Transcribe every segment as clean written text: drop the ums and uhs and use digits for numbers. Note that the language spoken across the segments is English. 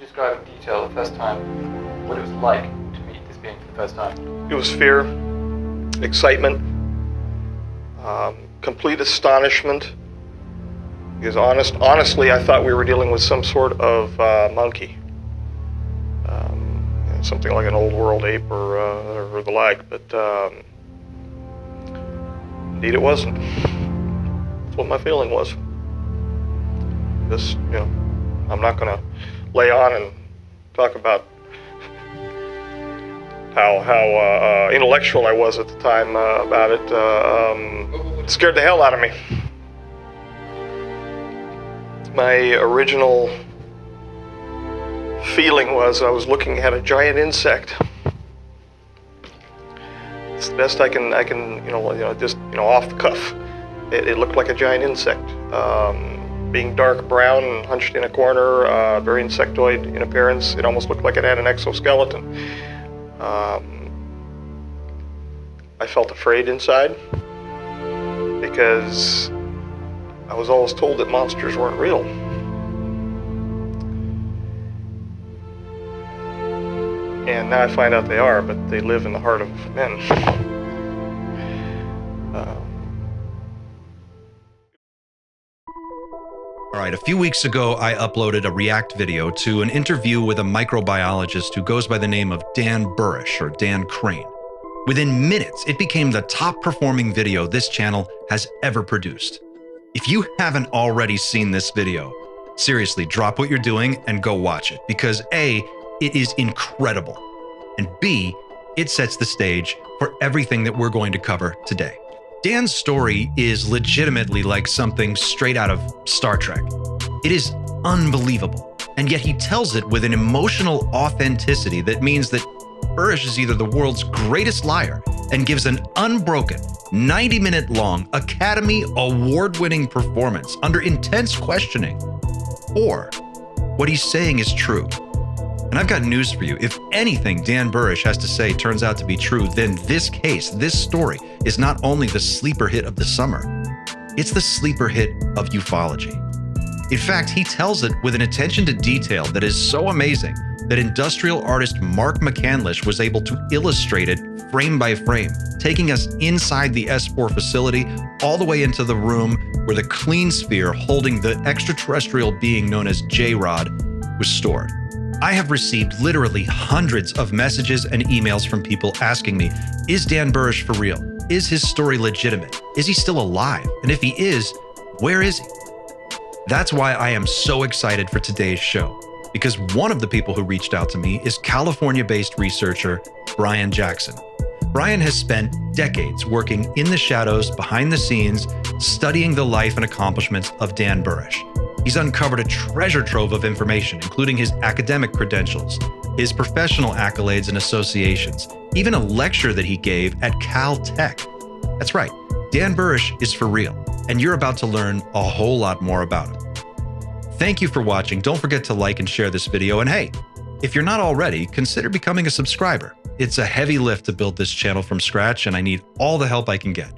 describe in detail the first time, what it was like to meet this being for the first time? It was fear, excitement, complete astonishment. Because honestly, I thought we were dealing with some sort of monkey, something like an old world ape or the like. But indeed, it wasn't. That's what my feeling was. This, I'm not going to lay on and talk about how intellectual I was at the time about it. It scared the hell out of me. My original feeling was I was looking at a giant insect. It's the best I can just off the cuff. It looked like a giant insect, being dark brown and hunched in a corner, very insectoid in appearance. It almost looked like it had an exoskeleton. I felt afraid inside because I was always told that monsters weren't real. And now I find out they are, but they live in the heart of men. All right, a few weeks ago, I uploaded a React video to an interview with a microbiologist who goes by the name of Dan Burisch, or Dan Crain. Within minutes, it became the top-performing video this channel has ever produced. If you haven't already seen this video, seriously, drop what you're doing and go watch it, because A, it is incredible, and B, it sets the stage for everything that we're going to cover today. Dan's story is legitimately like something straight out of Star Trek. It is unbelievable, and yet he tells it with an emotional authenticity that means that Burisch is either the world's greatest liar and gives an unbroken, 90-minute long, Academy Award-winning performance under intense questioning, or what he's saying is true. And I've got news for you. If anything Dan Burisch has to say turns out to be true, then this case, this story, is not only the sleeper hit of the summer, it's the sleeper hit of ufology. In fact, he tells it with an attention to detail that is so amazing that industrial artist Mark McCandlish was able to illustrate it frame by frame, taking us inside the S4 facility all the way into the room where the clean sphere holding the extraterrestrial being known as J-Rod was stored. I have received literally hundreds of messages and emails from people asking me, is Dan Burisch for real? Is his story legitimate? Is he still alive? And if he is, where is he? That's why I am so excited for today's show, because one of the people who reached out to me is California-based researcher Brian Jackson. Brian has spent decades working in the shadows, behind the scenes, studying the life and accomplishments of Dan Burisch. He's uncovered a treasure trove of information, including his academic credentials, his professional accolades and associations, even a lecture that he gave at Caltech. That's right, Dan Burisch is for real, and you're about to learn a whole lot more about him. Thank you for watching. Don't forget to like and share this video. And hey, if you're not already, consider becoming a subscriber. It's a heavy lift to build this channel from scratch, and I need all the help I can get.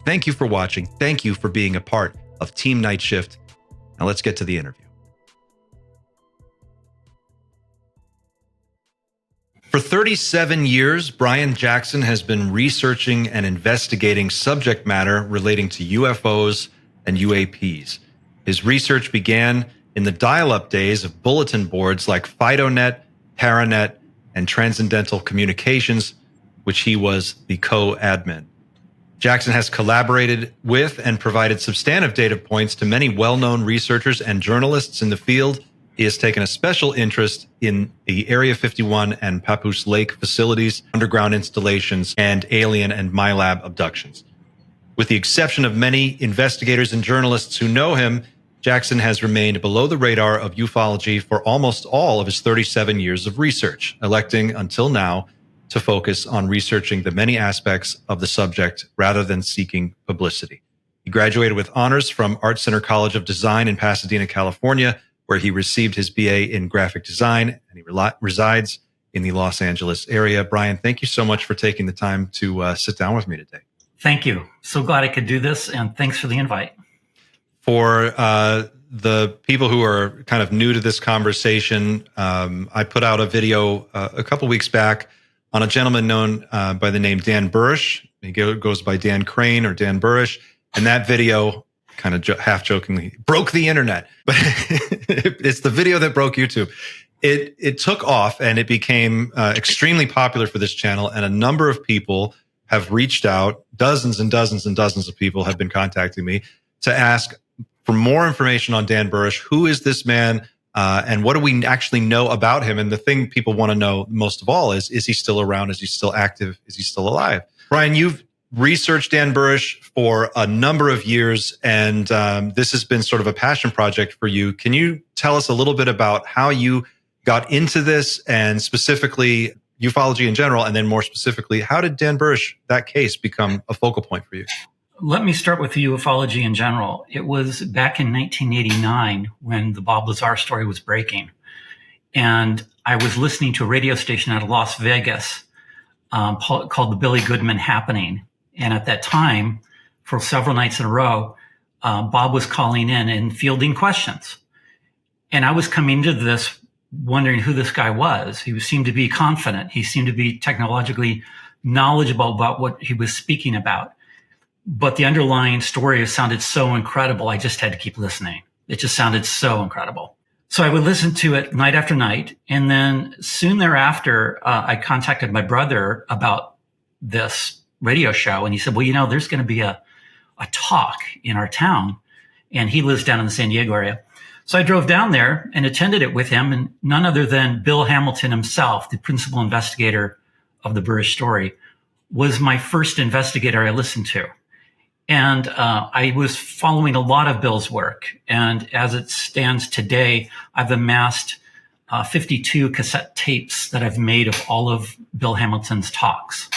Thank you for watching. Thank you for being a part of Team Night Shift. Now let's get to the interview. For 37 years, Brian Jackson has been researching and investigating subject matter relating to UFOs and UAPs. His research began in the dial-up days of bulletin boards like FidoNet, Paranet, and Transcendental Communications, which he was the co-admin. Jackson has collaborated with and provided substantive data points to many well-known researchers and journalists in the field. He has taken a special interest in the Area 51 and Papoose Lake facilities, underground installations, and alien and MILAB abductions. With the exception of many investigators and journalists who know him, Jackson has remained below the radar of ufology for almost all of his 37 years of research, electing until now to focus on researching the many aspects of the subject rather than seeking publicity. He graduated with honors from Art Center College of Design in Pasadena, California, where he received his BA in graphic design, and he resides in the Los Angeles area. Brian, thank you so much for taking the time to sit down with me today. Thank you. So glad I could do this, and thanks for the invite. For the people who are kind of new to this conversation, I put out a video a couple weeks back on a gentleman known by the name Dan Burisch. He goes by Dan Crain or Dan Burisch. And that video, kind of half jokingly, broke the internet. But it's the video that broke YouTube. It took off and it became extremely popular for this channel. And a number of people have reached out. Dozens and dozens and dozens of people have been contacting me to ask for more information on Dan Burisch. Who is this man? And what do we actually know about him? And the thing people want to know most of all is he still around? Is he still active? Is he still alive? Brian, you've researched Dan Burisch for a number of years, and this has been sort of a passion project for you. Can you tell us a little bit about how you got into this, and specifically ufology in general, and then more specifically, how did Dan Burisch, that case, become a focal point for you? Let me start with the ufology in general. It was back in 1989 when the Bob Lazar story was breaking. And I was listening to a radio station out of Las Vegas called the Billy Goodman Happening. And at that time, for several nights in a row, Bob was calling in and fielding questions. And I was coming to this wondering who this guy was. He seemed to be confident. He seemed to be technologically knowledgeable about what he was speaking about. But the underlying story sounded so incredible, I just had to keep listening. It just sounded so incredible. So I would listen to it night after night. And then soon thereafter, I contacted my brother about this radio show. And he said, well, there's going to be a talk in our town. And he lives down in the San Diego area. So I drove down there and attended it with him. And none other than Bill Hamilton himself, the principal investigator of the Burisch story, was my first investigator I listened to. And I was following a lot of Bill's work. And as it stands today, I've amassed 52 cassette tapes that I've made of all of Bill Hamilton's talks.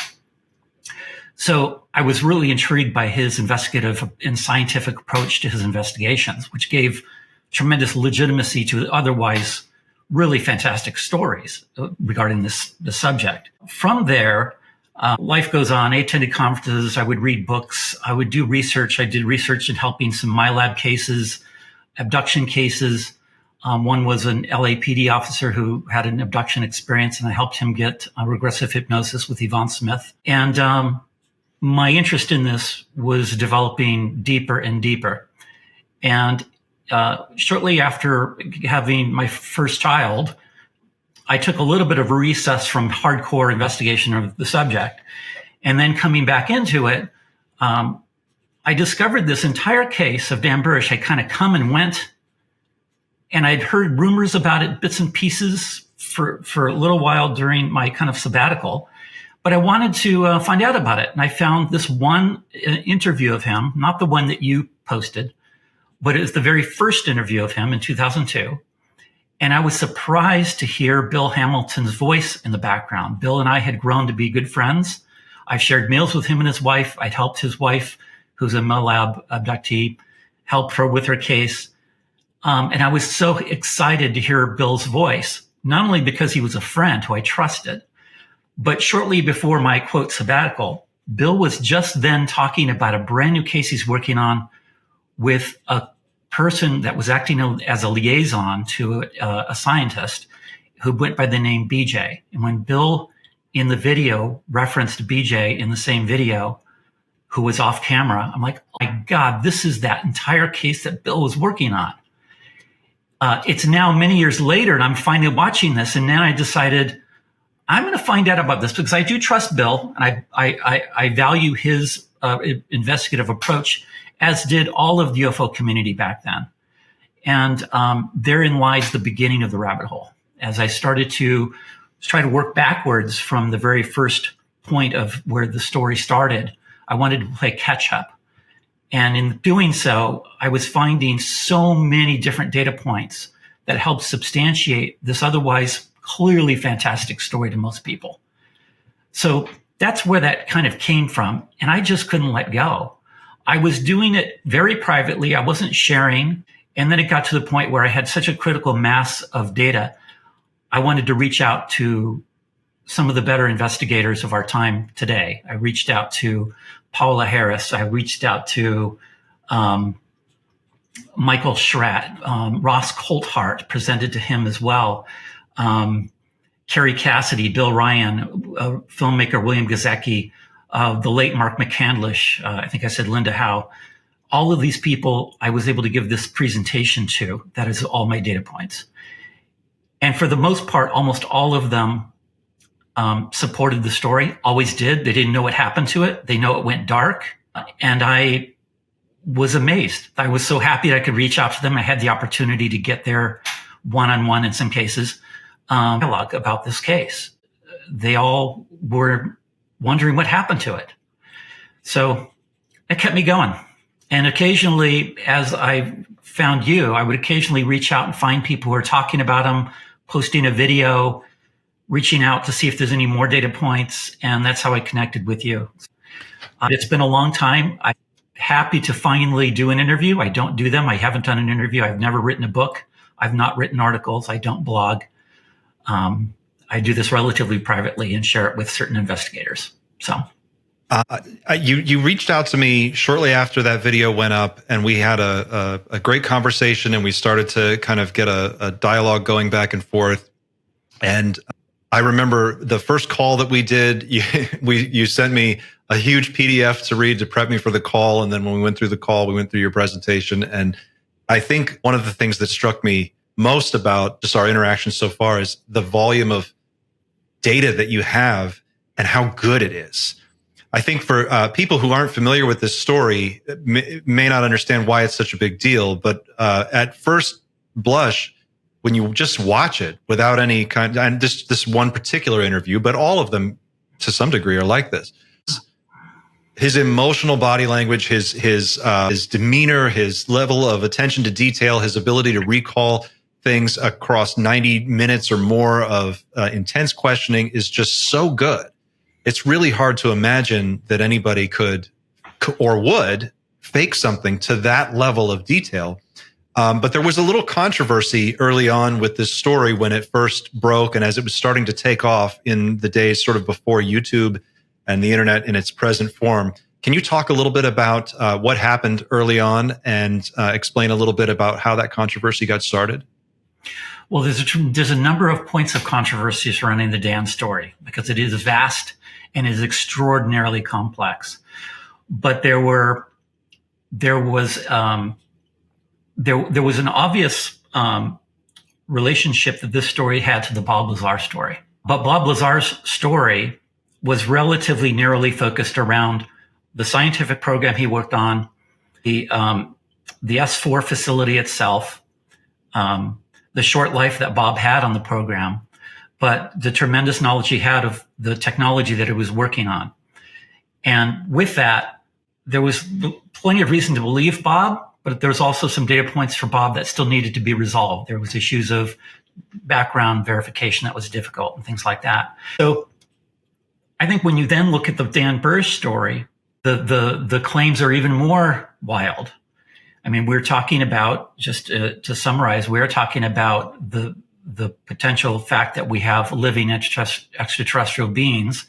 So I was really intrigued by his investigative and scientific approach to his investigations, which gave tremendous legitimacy to otherwise really fantastic stories regarding this subject. From there, life goes on. I attended conferences. I would read books. I would do research. I did research in helping some MyLab cases, abduction cases. One was an LAPD officer who had an abduction experience, and I helped him get regressive hypnosis with Yvonne Smith. And my interest in this was developing deeper and deeper. And shortly after having my first child, I took a little bit of a recess from hardcore investigation of the subject. And then coming back into it, I discovered this entire case of Dan Burisch had kind of come and went. And I'd heard rumors about it, bits and pieces for a little while during my kind of sabbatical. But I wanted to find out about it. And I found this one interview of him, not the one that you posted, but it was the very first interview of him in 2002. And I was surprised to hear Bill Hamilton's voice in the background. Bill and I had grown to be good friends. I've shared meals with him and his wife. I'd helped his wife, who's a MyLab abductee, help her with her case. And I was so excited to hear Bill's voice, not only because he was a friend who I trusted, but shortly before my quote sabbatical, Bill was just then talking about a brand new case he's working on with a person that was acting as a liaison to a scientist who went by the name BJ. And when Bill in the video referenced BJ in the same video, who was off camera, I'm like, oh my God, this is that entire case that Bill was working on. It's now many years later, and I'm finally watching this. And then I decided I'm going to find out about this because I do trust Bill, and I value his investigative approach, as did all of the UFO community back then. And therein lies the beginning of the rabbit hole. As I started to try to work backwards from the very first point of where the story started, I wanted to play catch up. And in doing so, I was finding so many different data points that helped substantiate this otherwise clearly fantastic story to most people. So that's where that kind of came from. And I just couldn't let go. I was doing it very privately. I wasn't sharing. And then it got to the point where I had such a critical mass of data. I wanted to reach out to some of the better investigators of our time today. I reached out to Paula Harris. I reached out to Michael Schratt, Ross Coulthart presented to him as well. Kerry Cassidy, Bill Ryan, filmmaker William Gazecki, the late Mark McCandlish, I think I said Linda Howe. All of these people I was able to give this presentation to. That is all my data points. And for the most part, almost all of them supported the story, always did. They didn't know what happened to it. They know it went dark. And I was amazed. I was so happy that I could reach out to them. I had the opportunity to get their one-on-one in some cases, dialogue about this case. They all were wondering what happened to it. So it kept me going. And occasionally, as I found you, I would occasionally reach out and find people who are talking about them, posting a video, reaching out to see if there's any more data points. And that's how I connected with you. It's been a long time. I'm happy to finally do an interview. I don't do them. I haven't done an interview. I've never written a book. I've not written articles. I don't blog. I do this relatively privately and share it with certain investigators. So. You reached out to me shortly after that video went up, and we had a great conversation, and we started to kind of get a dialogue going back and forth. And I remember the first call that we did, you sent me a huge PDF to read to prep me for the call. And then when we went through the call, we went through your presentation. And I think one of the things that struck me most about just our interaction so far is the volume of data that you have and how good it is. I think for people who aren't familiar with this story, may not understand why it's such a big deal. But at first blush, when you just watch it without any kind, and this one particular interview, but all of them to some degree are like this. His emotional body language, his demeanor, his level of attention to detail, his ability to recall things across 90 minutes or more of intense questioning is just so good. It's really hard to imagine that anybody could or would fake something to that level of detail. But there was a little controversy early on with this story when it first broke, and as it was starting to take off in the days sort of before YouTube and the internet in its present form. Can you talk a little bit about what happened early on and explain a little bit about how that controversy got started? Well, there's a number of points of controversy surrounding the Dan story because it is vast and is extraordinarily complex. But there was an obvious relationship that this story had to the Bob Lazar story. But Bob Lazar's story was relatively narrowly focused around the scientific program he worked on, the S4 facility itself, the short life that Bob had on the program, but the tremendous knowledge he had of the technology that he was working on. And with that, there was plenty of reason to believe Bob, but there was also some data points for Bob that still needed to be resolved. There was issues of background verification that was difficult and things like that. So I think when you then look at the Dan Burisch story, the claims are even more wild. I mean, we're talking about, just to summarize, we're talking about the potential fact that we have living extraterrestrial beings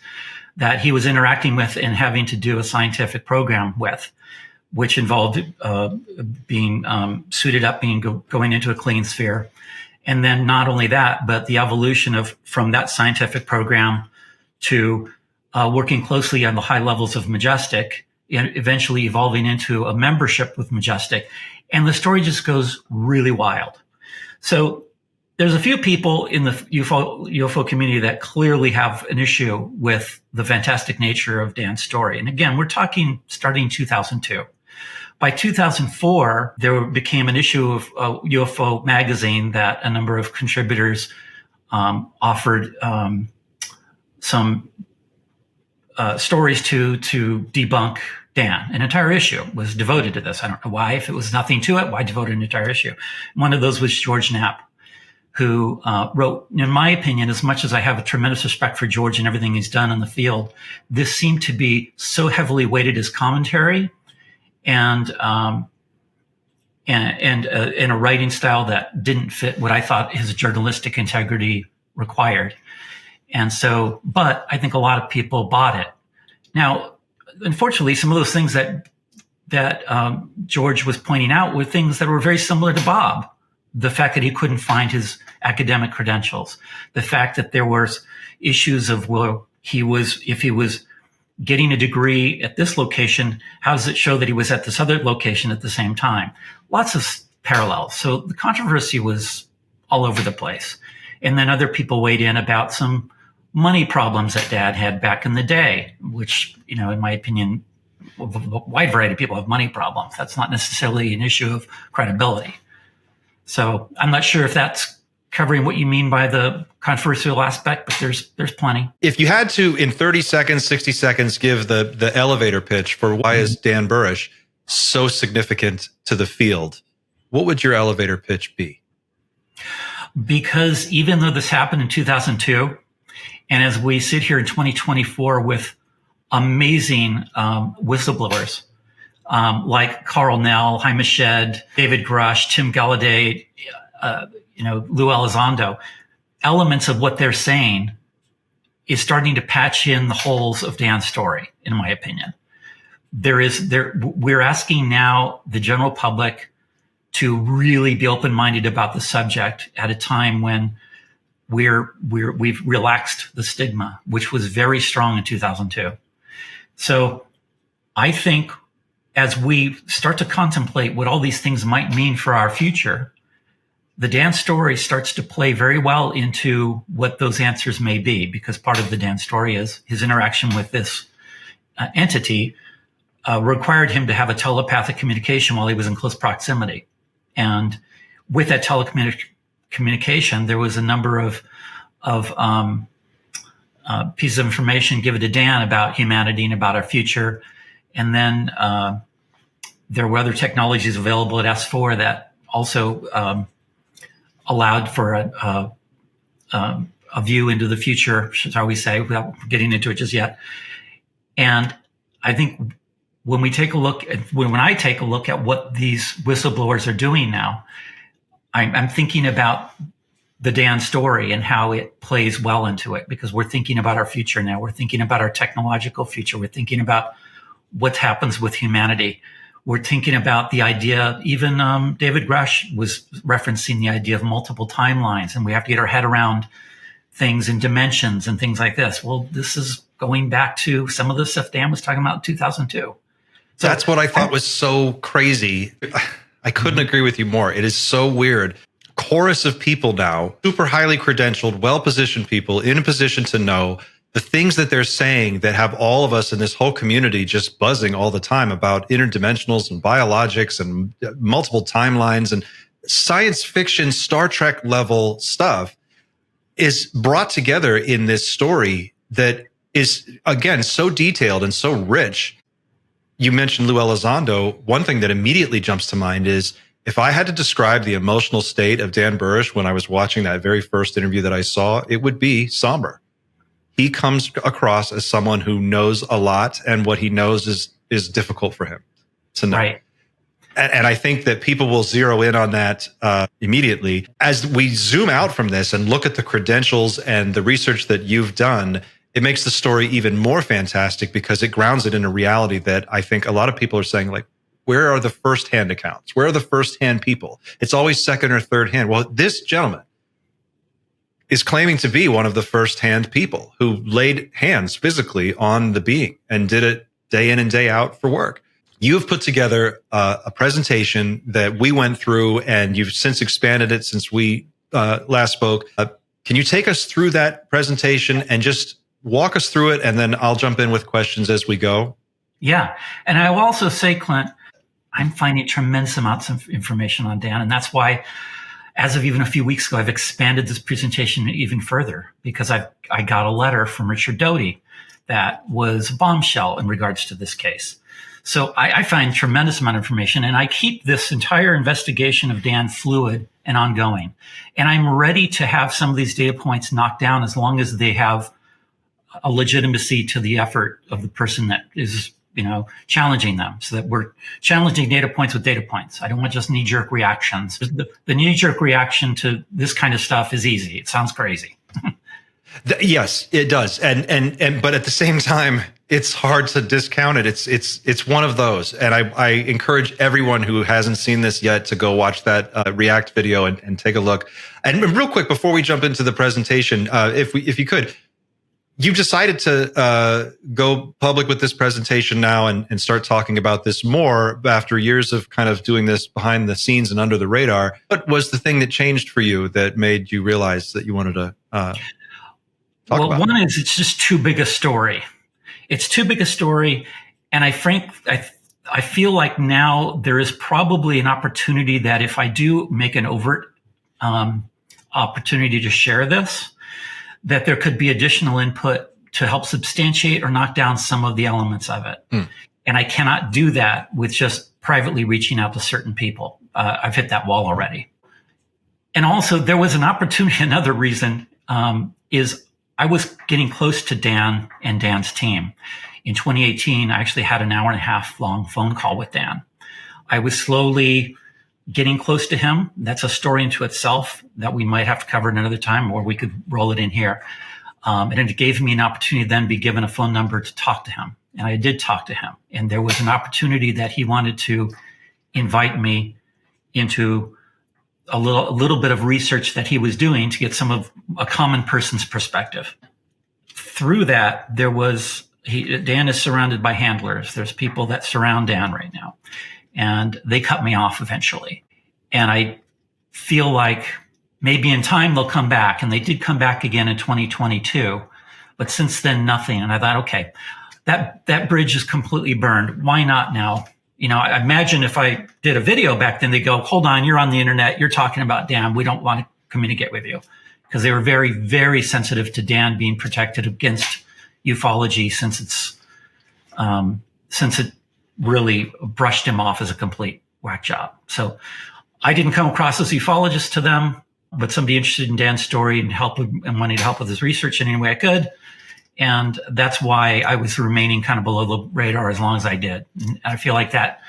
that he was interacting with and having to do a scientific program with, which involved being suited up, going into a clean sphere. And then not only that, but the evolution from that scientific program to working closely on the high levels of Majestic, and eventually evolving into a membership with Majestic. And the story just goes really wild. So there's a few people in the UFO community that clearly have an issue with the fantastic nature of Dan's story. And again, we're talking starting 2002. By 2004, there became an issue of UFO magazine that a number of contributors offered some stories to debunk Dan. An entire issue was devoted to this. I don't know why. If it was nothing to it, why devote an entire issue? One of those was George Knapp, who wrote, in my opinion, as much as I have a tremendous respect for George and everything he's done in the field, this seemed to be so heavily weighted as commentary and in a writing style that didn't fit what I thought his journalistic integrity required. And so, but I think a lot of people bought it. Now, unfortunately, some of those things that that George was pointing out were things that were very similar to Bob. The fact that he couldn't find his academic credentials, the fact that there was issues of, well, if he was getting a degree at this location, how does it show that he was at this other location at the same time? Lots of parallels. So the controversy was all over the place. And then other people weighed in about some money problems that Dad had back in the day, which, in my opinion, a wide variety of people have money problems. That's not necessarily an issue of credibility. So I'm not sure if that's covering what you mean by the controversial aspect, but there's plenty. If you had to, in 30 seconds, 60 seconds, give the elevator pitch for why is Dan Burisch so significant to the field, what would your elevator pitch be? Because even though this happened in 2002, and as we sit here in 2024 with amazing whistleblowers, like Carl Nell, Jaime Shed, David Grush, Tim Galladay, Lou Elizondo, elements of what they're saying is starting to patch in the holes of Dan's story, in my opinion. We're asking now the general public to really be open-minded about the subject at a time when we've relaxed the stigma, which was very strong in 2002. So I think as we start to contemplate what all these things might mean for our future, the Dan story starts to play very well into what those answers may be, because part of the Dan story is his interaction with this entity required him to have a telepathic communication while he was in close proximity. And with that telecommunication, there was a number of pieces of information given to Dan about humanity and about our future. And then there were other technologies available at S4 that also allowed for a view into the future, shall we say, without getting into it just yet. And I think when I take a look at what these whistleblowers are doing now, I'm thinking about the Dan story and how it plays well into it, because we're thinking about our future now. We're thinking about our technological future. We're thinking about what happens with humanity. We're thinking about the idea, even David Grush was referencing the idea of multiple timelines, and we have to get our head around things in dimensions and things like this. Well, this is going back to some of the stuff Dan was talking about in 2002. So that's what I thought was so crazy. I couldn't agree with you more. It is so weird. Chorus of people now, super highly credentialed, well-positioned people in a position to know the things that they're saying that have all of us in this whole community just buzzing all the time about interdimensionals and biologics and multiple timelines and science fiction, Star Trek level stuff is brought together in this story that is, again, so detailed and so rich. You mentioned Lou Elizondo. One thing that immediately jumps to mind is if I had to describe the emotional state of Dan Burisch when I was watching that very first interview that I saw, it would be somber. He comes across as someone who knows a lot, and what he knows is difficult for him to know. Right. And I think that people will zero in on that immediately. As we zoom out from this and look at the credentials and the research that you've done, it makes the story even more fantastic because it grounds it in a reality that I think a lot of people are saying, like, where are the first-hand accounts? Where are the first-hand people? It's always second or third hand. Well, this gentleman is claiming to be one of the first-hand people who laid hands physically on the being and did it day in and day out for work. You've put together a presentation that we went through, and you've since expanded it since we last spoke. Can you take us through that presentation and just walk us through it, and then I'll jump in with questions as we go? Yeah. And I will also say, Clint, I'm finding tremendous amounts of information on Dan, and that's why, as of even a few weeks ago, I've expanded this presentation even further, because I got a letter from Richard Doty that was a bombshell in regards to this case. So I find tremendous amount of information, and I keep this entire investigation of Dan fluid and ongoing. And I'm ready to have some of these data points knocked down as long as they have a legitimacy to the effort of the person that is, challenging them, so that we're challenging data points with data points. I don't want just knee-jerk reactions. The knee-jerk reaction to this kind of stuff is easy. It sounds crazy. Yes, it does. And but at the same time, it's hard to discount it. It's one of those, and I encourage everyone who hasn't seen this yet to go watch that React video and take a look. And real quick before we jump into the presentation, if you could, you've decided to go public with this presentation now and start talking about this more after years of kind of doing this behind the scenes and under the radar. What was the thing that changed for you that made you realize that you wanted to talk about it? One is it's just too big a story. It's too big a story, and I feel like now there is probably an opportunity that if I do make an overt opportunity to share this, that there could be additional input to help substantiate or knock down some of the elements of it. And I cannot do that with just privately reaching out to certain people. I've hit that wall already. And also there was an opportunity, another reason is I was getting close to Dan and Dan's team. In 2018, I actually had an hour and a half long phone call with Dan. I was slowly getting close to him. That's a story into itself that we might have to cover another time, or we could roll it in here. And it gave me an opportunity to then be given a phone number to talk to him. And I did talk to him. And there was an opportunity that he wanted to invite me into a little bit of research that he was doing to get some of a common person's perspective. Through that, Dan is surrounded by handlers. There's people that surround Dan right now, and they cut me off eventually. And I feel like maybe in time they'll come back, and they did come back again in 2022, but since then nothing. And I thought, okay, that bridge is completely burned. Why not now? I imagine if I did a video back then, they go, hold on, you're on the internet. You're talking about Dan. We don't want to communicate with you, because they were very, very sensitive to Dan being protected against ufology since it really brushed him off as a complete whack job. So I didn't come across as a ufologist to them, but somebody interested in Dan's story and wanting to help with his research in any way I could. And that's why I was remaining kind of below the radar as long as I did. And I feel like that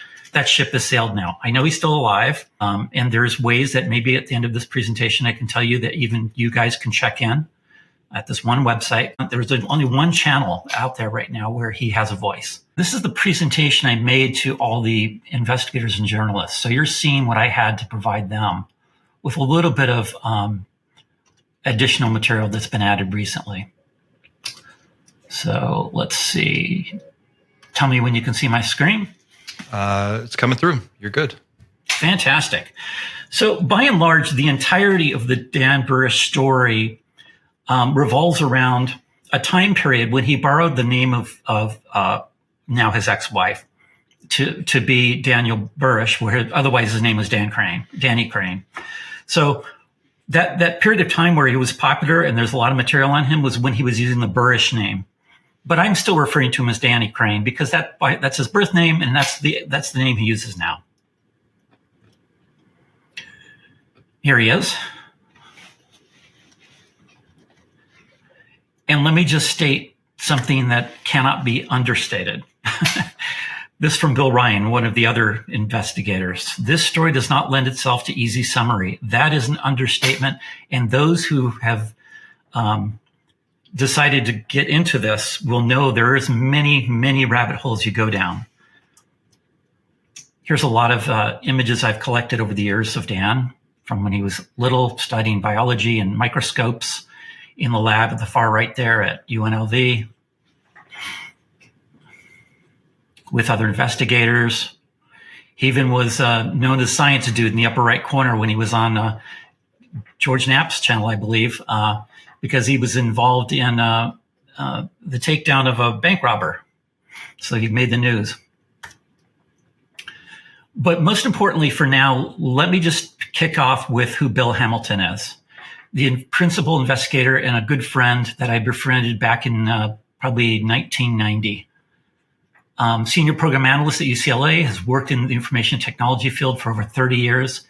ship has sailed now. I know he's still alive. And there's ways that maybe at the end of this presentation, I can tell you that even you guys can check in at this one website. There's only one channel out there right now where he has a voice. This is the presentation I made to all the investigators and journalists. So you're seeing what I had to provide them with a little bit of additional material that's been added recently. So let's see. Tell me when you can see my screen. It's coming through. You're good. Fantastic. So by and large, the entirety of the Dan Burisch story revolves around a time period when he borrowed the name of now his ex-wife to be Daniel Burisch, where otherwise his name was Danny Crain. So that period of time where he was popular and there's a lot of material on him was when he was using the Burisch name. But I'm still referring to him as Danny Crain because that's his birth name, and that's the name he uses now. Here he is. And let me just state something that cannot be understated. This from Bill Ryan, one of the other investigators. This story does not lend itself to easy summary. That is an understatement. And those who have decided to get into this will know there is many, many rabbit holes you go down. Here's a lot of images I've collected over the years of Dan from when he was little, studying biology and microscopes in the lab at the far right there at UNLV with other investigators. He even was known as Science Dude in the upper right corner when he was on George Knapp's channel, I believe, because he was involved in the takedown of a bank robber. So he made the news. But most importantly for now, let me just kick off with who Bill Hamilton is. The principal investigator and a good friend that I befriended back in probably 1990. Senior program analyst at UCLA, has worked in the information technology field for over 30 years.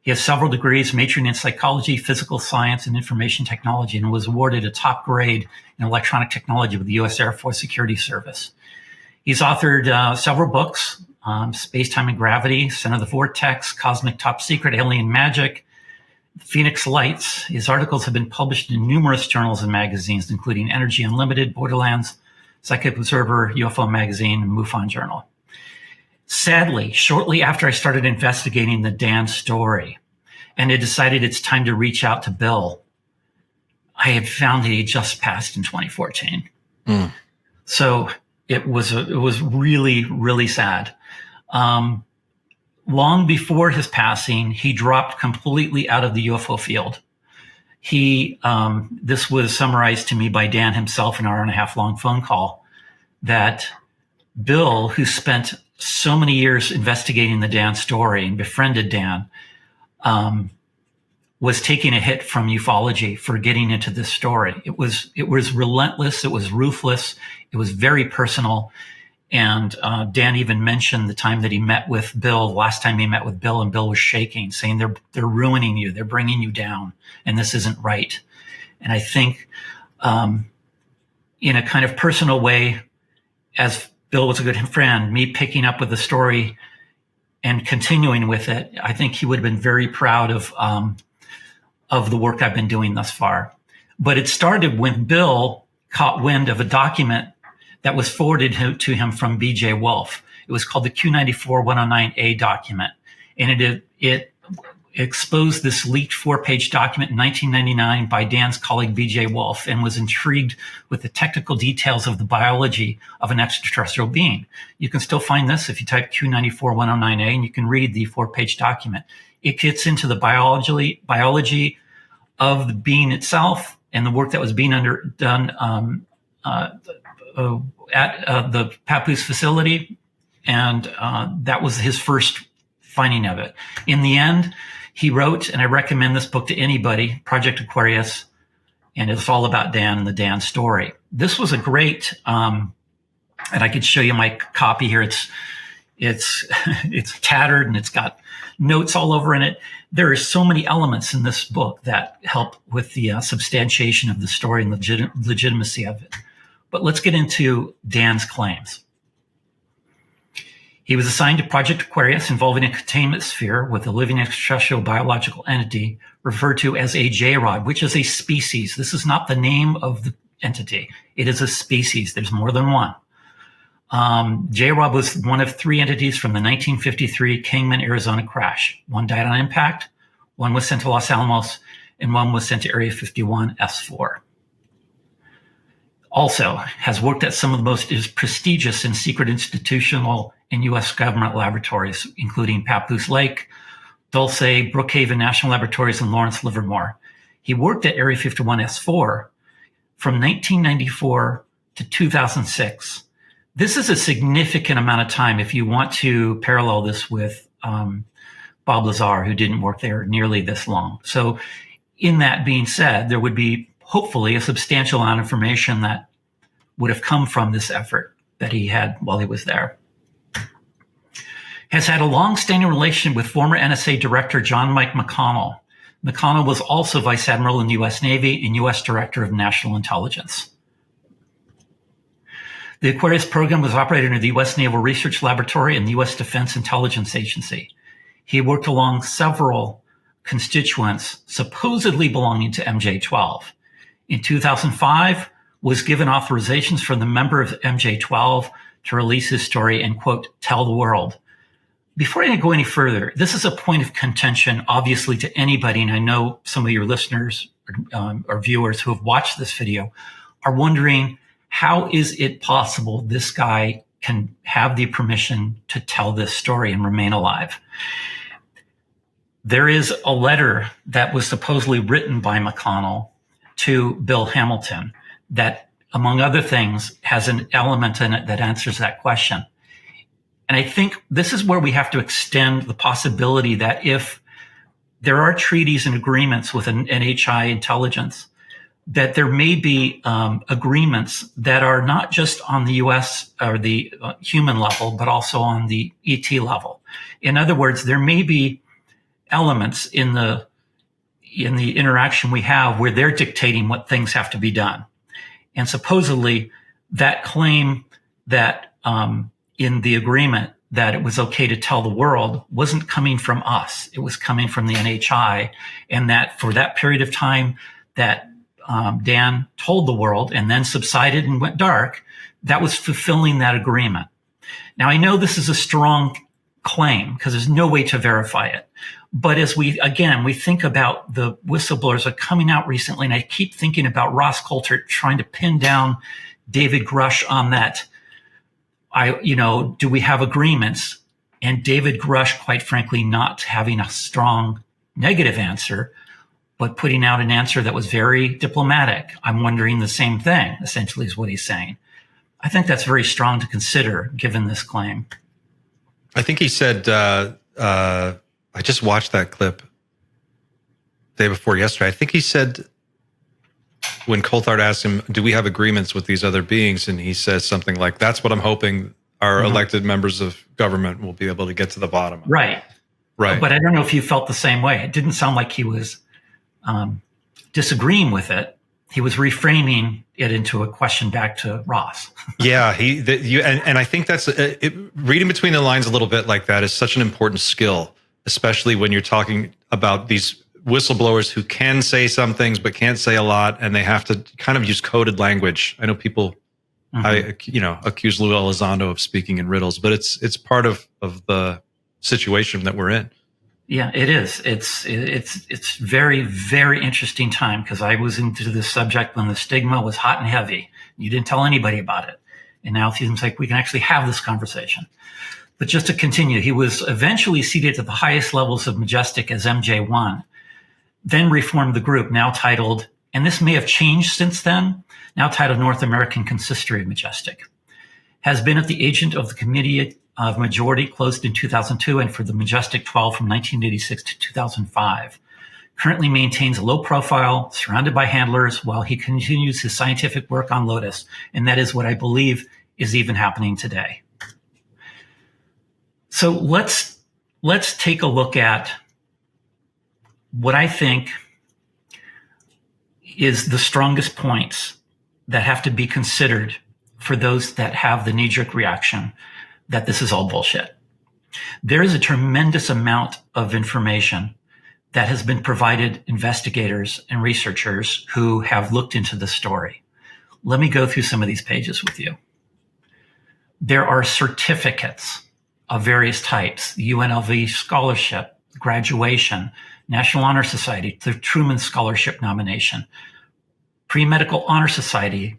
He has several degrees, majoring in psychology, physical science, and information technology, and was awarded a top grade in electronic technology with the U.S. Air Force Security Service. He's authored several books, Space, Time, and Gravity, Center of the Vortex, Cosmic Top Secret, Alien Magic, Phoenix Lights. His articles have been published in numerous journals and magazines, including Energy Unlimited, Borderlands, Psychic Observer, UFO Magazine, and MUFON Journal. Sadly, shortly after I started investigating the Dan story and had decided it's time to reach out to Bill, I had found that he just passed in 2014. So it was really, really sad. Long before his passing, he dropped completely out of the UFO field. This was summarized to me by Dan himself in an hour-and-a-half long phone call, that Bill, who spent so many years investigating the Dan story and befriended Dan, was taking a hit from ufology for getting into this story. It was relentless. It was ruthless. It was very personal. And Dan even mentioned the time that he met with Bill, the last time he met with Bill, and Bill was shaking, saying they're ruining you, they're bringing you down, and this isn't right. And I think in a kind of personal way, as Bill was a good friend, me picking up with the story and continuing with it, I think he would have been very proud of the work I've been doing thus far. But it started when Bill caught wind of a document that was forwarded to him from B.J. Wolf. It was called the Q94-109A document. And it exposed this leaked 4-page document in 1999 by Dan's colleague B.J. Wolf, and was intrigued with the technical details of the biology of an extraterrestrial being. You can still find this if you type Q94-109A, and you can read the 4-page document. It gets into the biology of the being itself and the work that was being done at the Papoose facility, and that was his first finding of it. In the end, he wrote, and I recommend this book to anybody, Project Aquarius, and it's all about Dan and the Dan story. This was a great, and I could show you my copy here. It's tattered and it's got notes all over in it. There are so many elements in this book that help with the substantiation of the story and legitimacy of it. But let's get into Dan's claims. He was assigned to Project Aquarius, involving a containment sphere with a living extraterrestrial biological entity referred to as a J-rod, which is a species. This is not the name of the entity. It is a species. There's more than one. J-rod was one of 3 entities from the 1953 Kingman, Arizona crash. One died on impact, one was sent to Los Alamos, and one was sent to Area 51 S4. Also has worked at some of the most prestigious and secret institutional and U.S. government laboratories, including Papoose Lake, Dulce, Brookhaven National Laboratories, and Lawrence Livermore. He worked at Area 51 S4 from 1994 to 2006. This is a significant amount of time if you want to parallel this with Bob Lazar, who didn't work there nearly this long. So in that being said, there would be hopefully a substantial amount of information that would have come from this effort that he had while he was there. Has had a long-standing relationship with former NSA Director John Mike McConnell. McConnell was also Vice Admiral in the U.S. Navy and U.S. Director of National Intelligence. The Aquarius program was operated under the U.S. Naval Research Laboratory and the U.S. Defense Intelligence Agency. He worked along several constituents supposedly belonging to MJ-12. In 2005, was given authorizations from the member of MJ-12 to release his story and, quote, tell the world. Before I go any further, this is a point of contention, obviously, to anybody, and I know some of your listeners or viewers who have watched this video are wondering, how is it possible this guy can have the permission to tell this story and remain alive? There is a letter that was supposedly written by McConnell to Bill Hamilton that, among other things, has an element in it that answers that question. And I think this is where we have to extend the possibility that if there are treaties and agreements with an NHI intelligence, that there may be agreements that are not just on the U.S. or the human level, but also on the ET level. In other words, there may be elements in the interaction we have where they're dictating what things have to be done. And supposedly that claim that in the agreement that it was okay to tell the world wasn't coming from us. It was coming from the NHI, and that for that period of time that Dan told the world and then subsided and went dark, that was fulfilling that agreement. Now, I know this is a strong claim because there's no way to verify it. But as we think about the whistleblowers that are coming out recently, and I keep thinking about Ross Coulter trying to pin down David Grush on that. Do we have agreements? And David Grush, quite frankly, not having a strong negative answer, but putting out an answer that was very diplomatic. I'm wondering the same thing, essentially, is what he's saying. I think that's very strong to consider, given this claim. I think he said, I just watched that clip day before yesterday. I think he said, when Coulthard asked him, do we have agreements with these other beings? And he says something like, that's what I'm hoping our elected members of government will be able to get to the bottom of. Right. Right. But I don't know if you felt the same way. It didn't sound like he was disagreeing with it. He was reframing it into a question back to Ross. Yeah, and I think that's reading between the lines a little bit like that is such an important skill, especially when you're talking about these whistleblowers who can say some things but can't say a lot, and they have to kind of use coded language. I know people, accuse Lou Elizondo of speaking in riddles, but it's part of the situation that we're in. Yeah, it is. It's very, very interesting time because I was into this subject when the stigma was hot and heavy. You didn't tell anybody about it. And now it seems like we can actually have this conversation. But just to continue, he was eventually seated at the highest levels of Majestic as MJ1, then reformed the group, now titled, and this may have changed since then, now titled North American Consistory of Majestic. Has been at the agent of the Committee of Majority, closed in 2002, and for the Majestic 12 from 1986 to 2005. Currently maintains a low profile, surrounded by handlers, while he continues his scientific work on Lotus, and that is what I believe is even happening today. So let's take a look at what I think is the strongest points that have to be considered for those that have the knee-jerk reaction that this is all bullshit. There is a tremendous amount of information that has been provided investigators and researchers who have looked into the story. Let me go through some of these pages with you. There are certificates of various types, the UNLV scholarship, graduation, National Honor Society, the Truman Scholarship nomination, Pre-Medical Honor Society.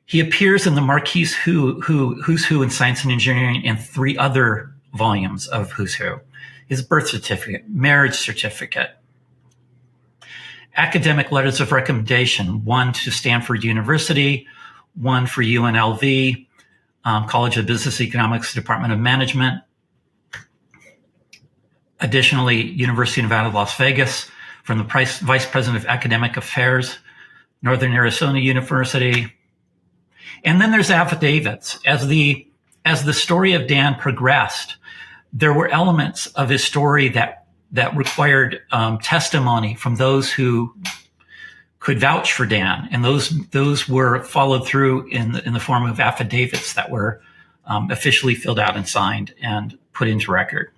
He appears in the Marquis Who's Who in Science and Engineering and 3 other volumes of Who's Who. His birth certificate, marriage certificate, academic letters of recommendation, 1 to Stanford University, 1 for UNLV, College of Business Economics, Department of Management. Additionally, University of Nevada, Las Vegas, from the Vice President of Academic Affairs, Northern Arizona University. And then there's affidavits. As the story of Dan progressed, there were elements of his story that required testimony from those who could vouch for Dan, and those were followed through in the form of affidavits that were officially filled out and signed and put into record.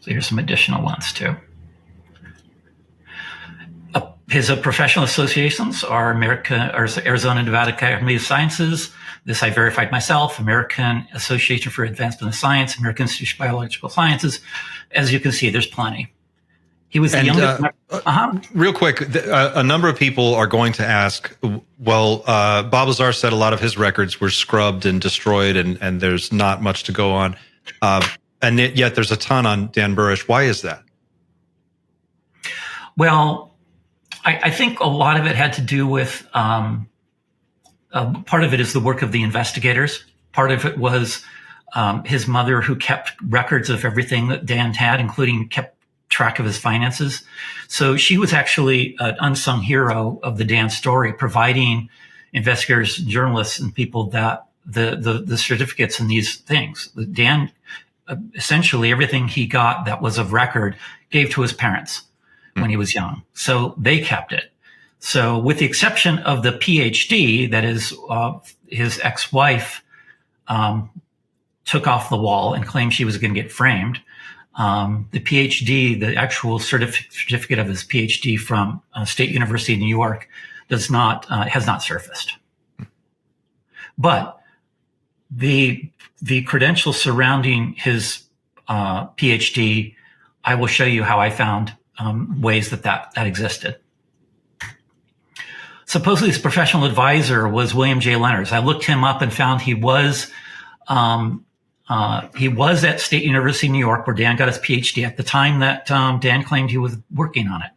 So here's some additional ones too. His professional associations are Arizona Nevada Academy of Sciences. This I verified myself. American Association for Advancement of Science, American Institute of Biological Sciences. As you can see, there's plenty. He was the youngest. Real quick, a number of people are going to ask, well, Bob Lazar said a lot of his records were scrubbed and destroyed, and there's not much to go on. And yet there's a ton on Dan Burisch. Why is that? Well, I think a lot of it had to do with part of it is the work of the investigators. Part of it was his mother, who kept records of everything that Dan had, including kept track of his finances. So she was actually an unsung hero of the Dan story, providing investigators, journalists, and people that the certificates and these things. Dan, essentially everything he got that was of record, gave to his parents when he was young. So they kept it. So with the exception of the PhD that is his ex-wife took off the wall and claimed she was going to get framed, The PhD, the actual certificate of his PhD from State University of New York, has not surfaced. But the credentials surrounding his PhD, I will show you how I found ways that existed. Supposedly, his professional advisor was William J. Leonard. I looked him up and found he was at State University of New York, where Dan got his PhD at the time that Dan claimed he was working on it.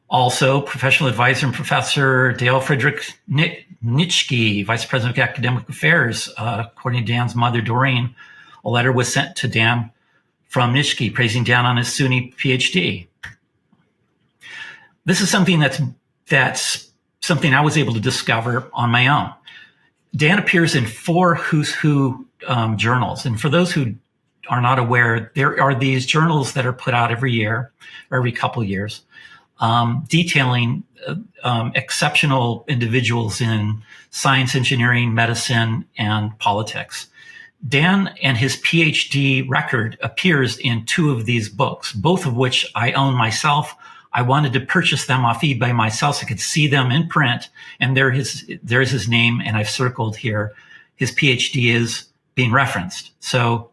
Also, professional advisor and Professor Dale Frederick Nitschke, Vice President of Academic Affairs. According to Dan's mother, Doreen, a letter was sent to Dan from Nitschke praising Dan on his SUNY PhD. This is something that's something I was able to discover on my own. Dan appears in 4 Who's Who journals. And for those who are not aware, there are these journals that are put out every year or every couple of years, detailing exceptional individuals in science, engineering, medicine, and politics. Dan and his PhD record appears in 2 of these books, both of which I own myself. I wanted to purchase them off eBay myself so I could see them in print. And there's his name, and I've circled here. His PhD is being referenced. So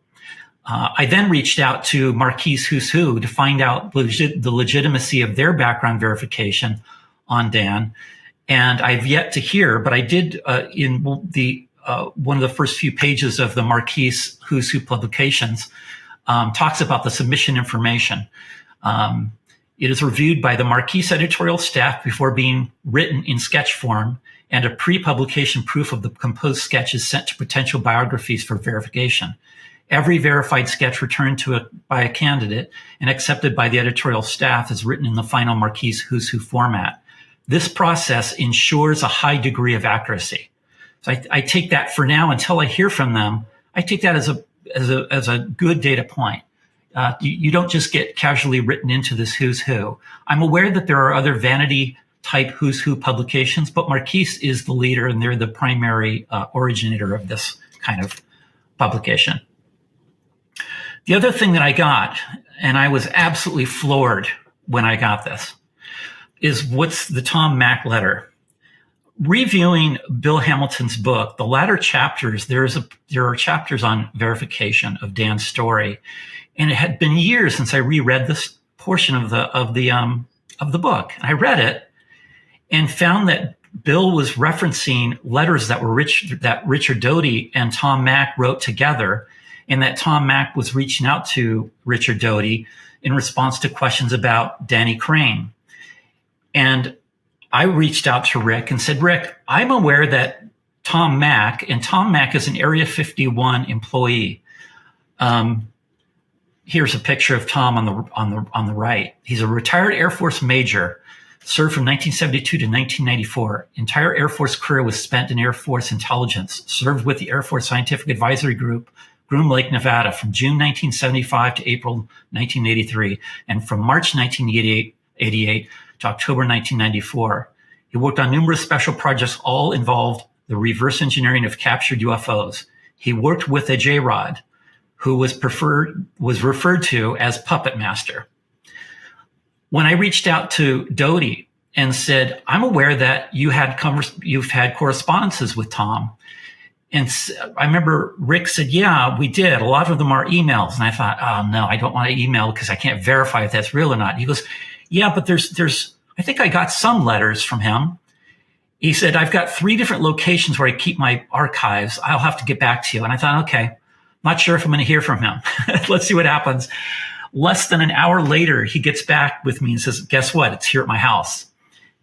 I then reached out to Marquise Who's Who to find out the legitimacy of their background verification on Dan. And I've yet to hear, but I did in the one of the first few pages of the Marquise Who's Who publications talks about the submission information. It is reviewed by the Marquise editorial staff before being written in sketch form, and a pre-publication proof of the composed sketch is sent to potential biographies for verification. Every verified sketch returned by a candidate and accepted by the editorial staff is written in the final Marquise Who's Who format. This process ensures a high degree of accuracy. So I take that for now until I hear from them. I take that as a good data point. You don't just get casually written into this Who's Who. I'm aware that there are other vanity type Who's Who publications, but Marquise is the leader and they're the primary originator of this kind of publication. The other thing that I got, and I was absolutely floored when I got this, is what's the Tom Mack letter. Reviewing Bill Hamilton's book, the latter chapters, there are chapters on verification of Dan's story. And it had been years since I reread this portion of the book. And I read it and found that Bill was referencing letters that Richard Doty and Tom Mack wrote together, and that Tom Mack was reaching out to Richard Doty in response to questions about Dan Crain. And I reached out to Rick and said, Rick, I'm aware that Tom Mack is an Area 51 employee. Here's a picture of Tom on the right. He's a retired Air Force major, served from 1972 to 1994. Entire Air Force career was spent in Air Force intelligence, served with the Air Force Scientific Advisory Group, Groom Lake, Nevada, from June 1975 to April 1983, and from March 1988 to October 1994. He worked on numerous special projects, all involved the reverse engineering of captured UFOs. He worked with a J-Rod, who was referred to as Puppet Master. When I reached out to Doty and said, I'm aware that you've had correspondences with Tom. And I remember Rick said, yeah, we did. A lot of them are emails. And I thought, oh no, I don't want to email because I can't verify if that's real or not. He goes, yeah, but I think I got some letters from him. He said, I've got 3 different locations where I keep my archives. I'll have to get back to you. And I thought, okay, not sure if I'm going to hear from him. Let's see what happens. Less than an hour later, he gets back with me and says, guess what? It's here at my house.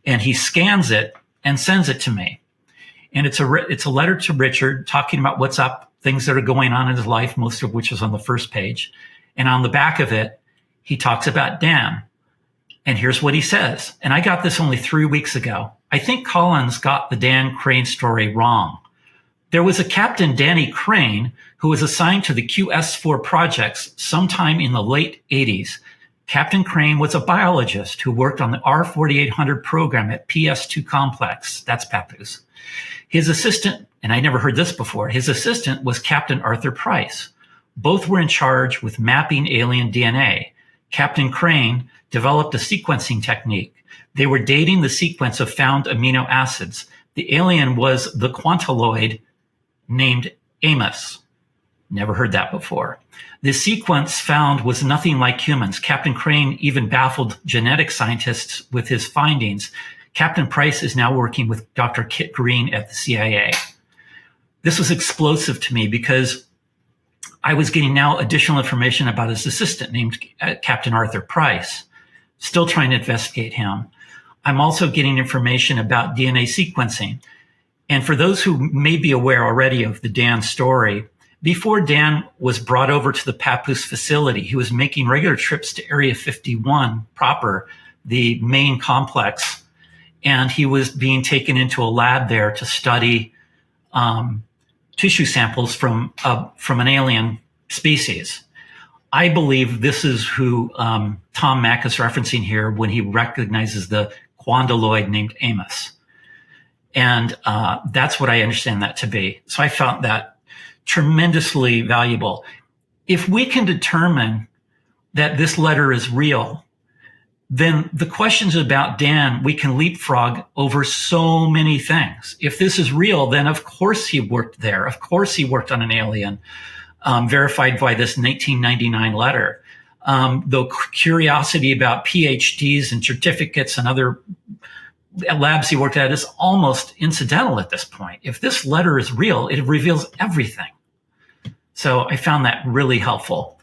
And he scans it and sends it to me. And it's a letter to Richard talking about what's up, things that are going on in his life, most of which is on the first page. And on the back of it, he talks about Dan. And here's what he says. And I got this only 3 weeks ago. I think Collins got the Dan Crain story wrong. There was a Captain Dan Crain who was assigned to the QS-4 projects sometime in the late 80s. Captain Crain was a biologist who worked on the R4800 program at PS2 Complex. That's Papoose. His assistant, and I never heard this before, his assistant was Captain Arthur Price. Both were in charge with mapping alien DNA. Captain Crain developed a sequencing technique. They were dating the sequence of found amino acids. The alien was the quantiloid named Amos. Never heard that before. The sequence found was nothing like humans. Captain Crain even baffled genetic scientists with his findings. Captain Price is now working with Dr. Kit Green at the CIA. This was explosive to me because I was getting now additional information about his assistant named Captain Arthur Price, still trying to investigate him. I'm also getting information about DNA sequencing. And for those who may be aware already of the Dan story, before Dan was brought over to the Papoose facility, he was making regular trips to Area 51 proper, the main complex, and he was being taken into a lab there to study tissue samples from an alien species. I believe this is who Tom Mack is referencing here when he recognizes the quantiloid named Amos. And that's what I understand that to be. So I found that tremendously valuable. If we can determine that this letter is real, then the questions about Dan, we can leapfrog over so many things. If this is real, then of course he worked there. Of course he worked on an alien, verified by this 1999 letter. The curiosity about PhDs and certificates and other labs he worked at is almost incidental at this point. If this letter is real, it reveals everything. So I found that really helpful.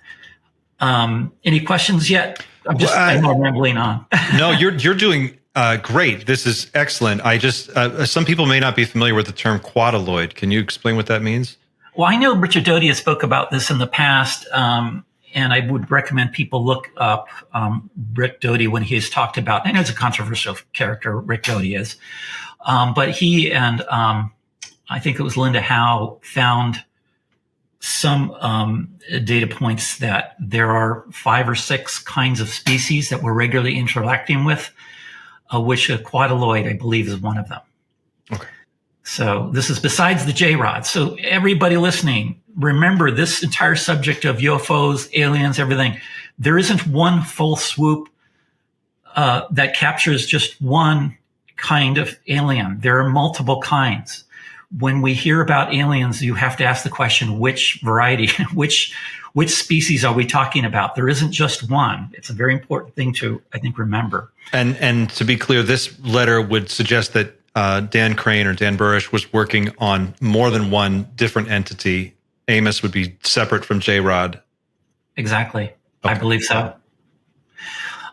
Any questions yet? I know I'm rambling on. No, you're doing great. This is excellent. I just some people may not be familiar with the term quadriloid. Can you explain what that means? Well, I know Richard Doty has spoke about this in the past, and I would recommend people look up Rick Doty when he's talked about. I know it's a controversial character, Rick Doty is, but he and I think it was Linda Howe found some data points that there are 5 or 6 kinds of species that we're regularly interacting with, which a quadriloid, I believe, is one of them. Okay. So this is besides the J-Rod. So everybody listening, remember this entire subject of UFOs, aliens, everything. There isn't one full swoop that captures just one kind of alien. There are multiple kinds. When we hear about aliens, you have to ask the question, which variety, which species are we talking about? There isn't just one. It's a very important thing to, I think, remember. And to be clear, this letter would suggest that Dan Crain or Dan Burisch was working on more than one different entity. Amos would be separate from J-Rod. Exactly. Okay. I believe so.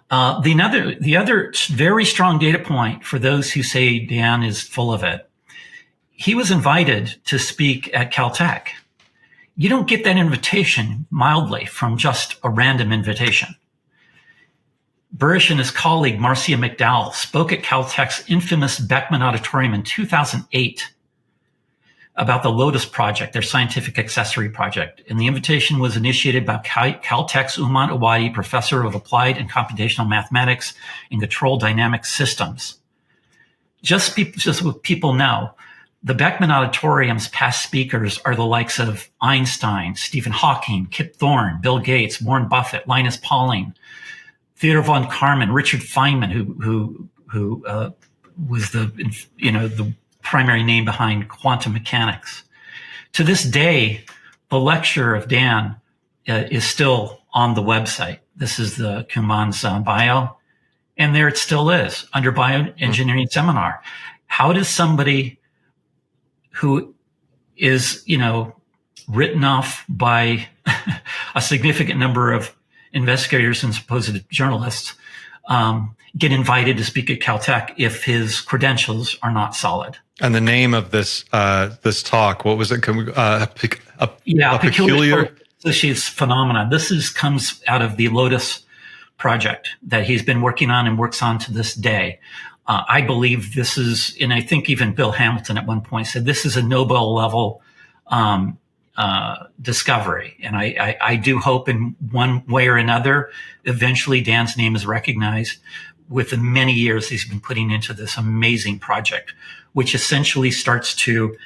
The other very strong data point for those who say Dan is full of it, he was invited to speak at Caltech. You don't get that invitation mildly from just a random invitation. Burisch and his colleague, Marcia McDowell, spoke at Caltech's infamous Beckman Auditorium in 2008 about the Lotus project, their scientific accessory project. And the invitation was initiated by Caltech's Umman Awadi, professor of applied and computational mathematics and control dynamic systems. Just what people know, the Beckman Auditorium's past speakers are the likes of Einstein, Stephen Hawking, Kip Thorne, Bill Gates, Warren Buffett, Linus Pauling, Theodore von Karman, Richard Feynman, who was the primary name behind quantum mechanics. To this day, the lecture of Dan is still on the website. This is the Kuman's bio, and there it still is under bioengineering seminar. How does somebody who is, written off by a significant number of investigators and supposed journalists, get invited to speak at Caltech if his credentials are not solid? And the name of this talk, what was it? Peculiar associates phenomena. This comes out of the Lotus project that he's been working on and works on to this day. I believe this is, and I think even Bill Hamilton at one point said this is a Nobel level discovery. And I do hope in one way or another, eventually Dan's name is recognized with the many years he's been putting into this amazing project, which essentially starts to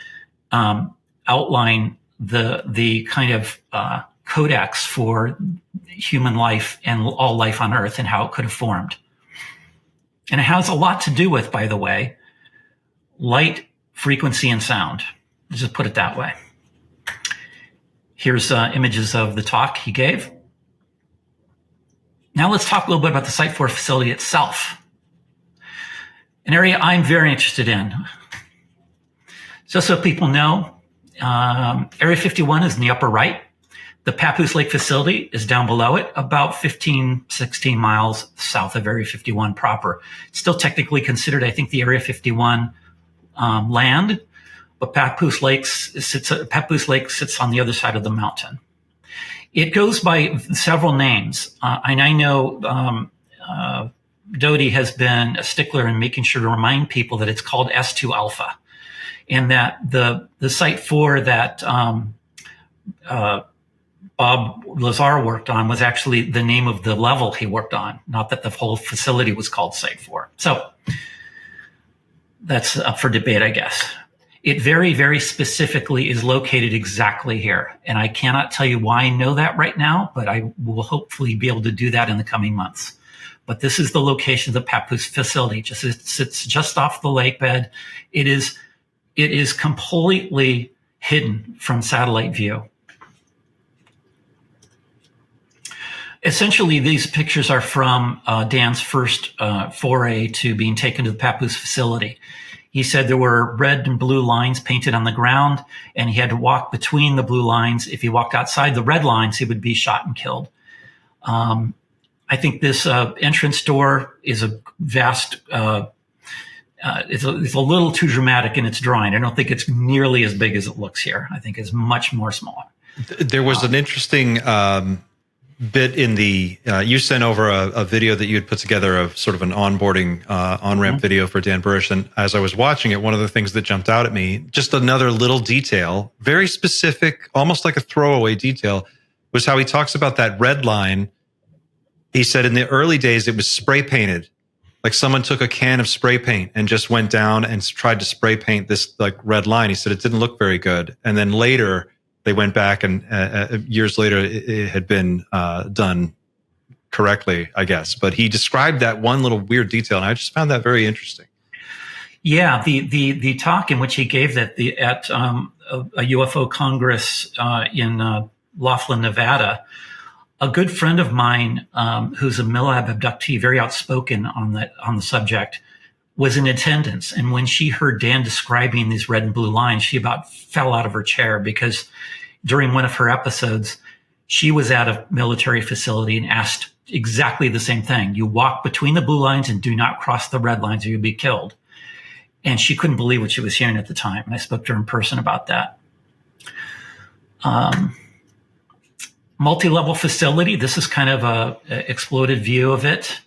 outline the kind of codex for human life and all life on Earth and how it could have formed. And it has a lot to do with, by the way, light, frequency, and sound. Let's just put it that way. Here's images of the talk he gave. Now let's talk a little bit about the Site 4 facility itself. An area I'm very interested in. Just so people know, Area 51 is in the upper right. The Papoose Lake facility is down below it, about 15, 16 miles south of Area 51 proper. It's still technically considered, I think, the Area 51 land, but Papoose Lake sits on the other side of the mountain. It goes by several names, and I know Doty has been a stickler in making sure to remind people that it's called S2 Alpha, and that the Site 4 that Bob Lazar worked on was actually the name of the level he worked on, not that the whole facility was called Site 4. So that's up for debate, I guess. It very, very specifically is located exactly here. And I cannot tell you why I know that right now, but I will hopefully be able to do that in the coming months. But this is the location of the Papoose facility. It sits just off the lake bed. It is completely hidden from satellite view. Essentially, these pictures are from Dan's first foray to being taken to the Papoose facility. He said there were red and blue lines painted on the ground, and he had to walk between the blue lines. If he walked outside the red lines, he would be shot and killed. I think this entrance door is a vast, it's a little too dramatic in its drawing. I don't think it's nearly as big as it looks here. I think it's much more smaller. There was an interesting bit in the, you sent over a video that you had put together of sort of an onboarding on-ramp video for Dan Burisch. And as I was watching it, one of the things that jumped out at me, just another little detail, very specific, almost like a throwaway detail, was how he talks about that red line. He said in the early days, it was spray painted. Like someone took a can of spray paint and just went down and tried to spray paint this like red line. He said it didn't look very good. And then later, they went back and years later, it had been done correctly, I guess. But he described that one little weird detail, and I just found that very interesting. Yeah, the talk in which he gave that at a UFO Congress in Laughlin, Nevada, a good friend of mine who's a Millab abductee, very outspoken on the subject, was in attendance. And when she heard Dan describing these red and blue lines, she about fell out of her chair because during one of her episodes, she was at a military facility and asked exactly the same thing. You walk between the blue lines and do not cross the red lines or you'll be killed. And she couldn't believe what she was hearing at the time. And I spoke to her in person about that. Multi-level facility. This is kind of a exploded view of it.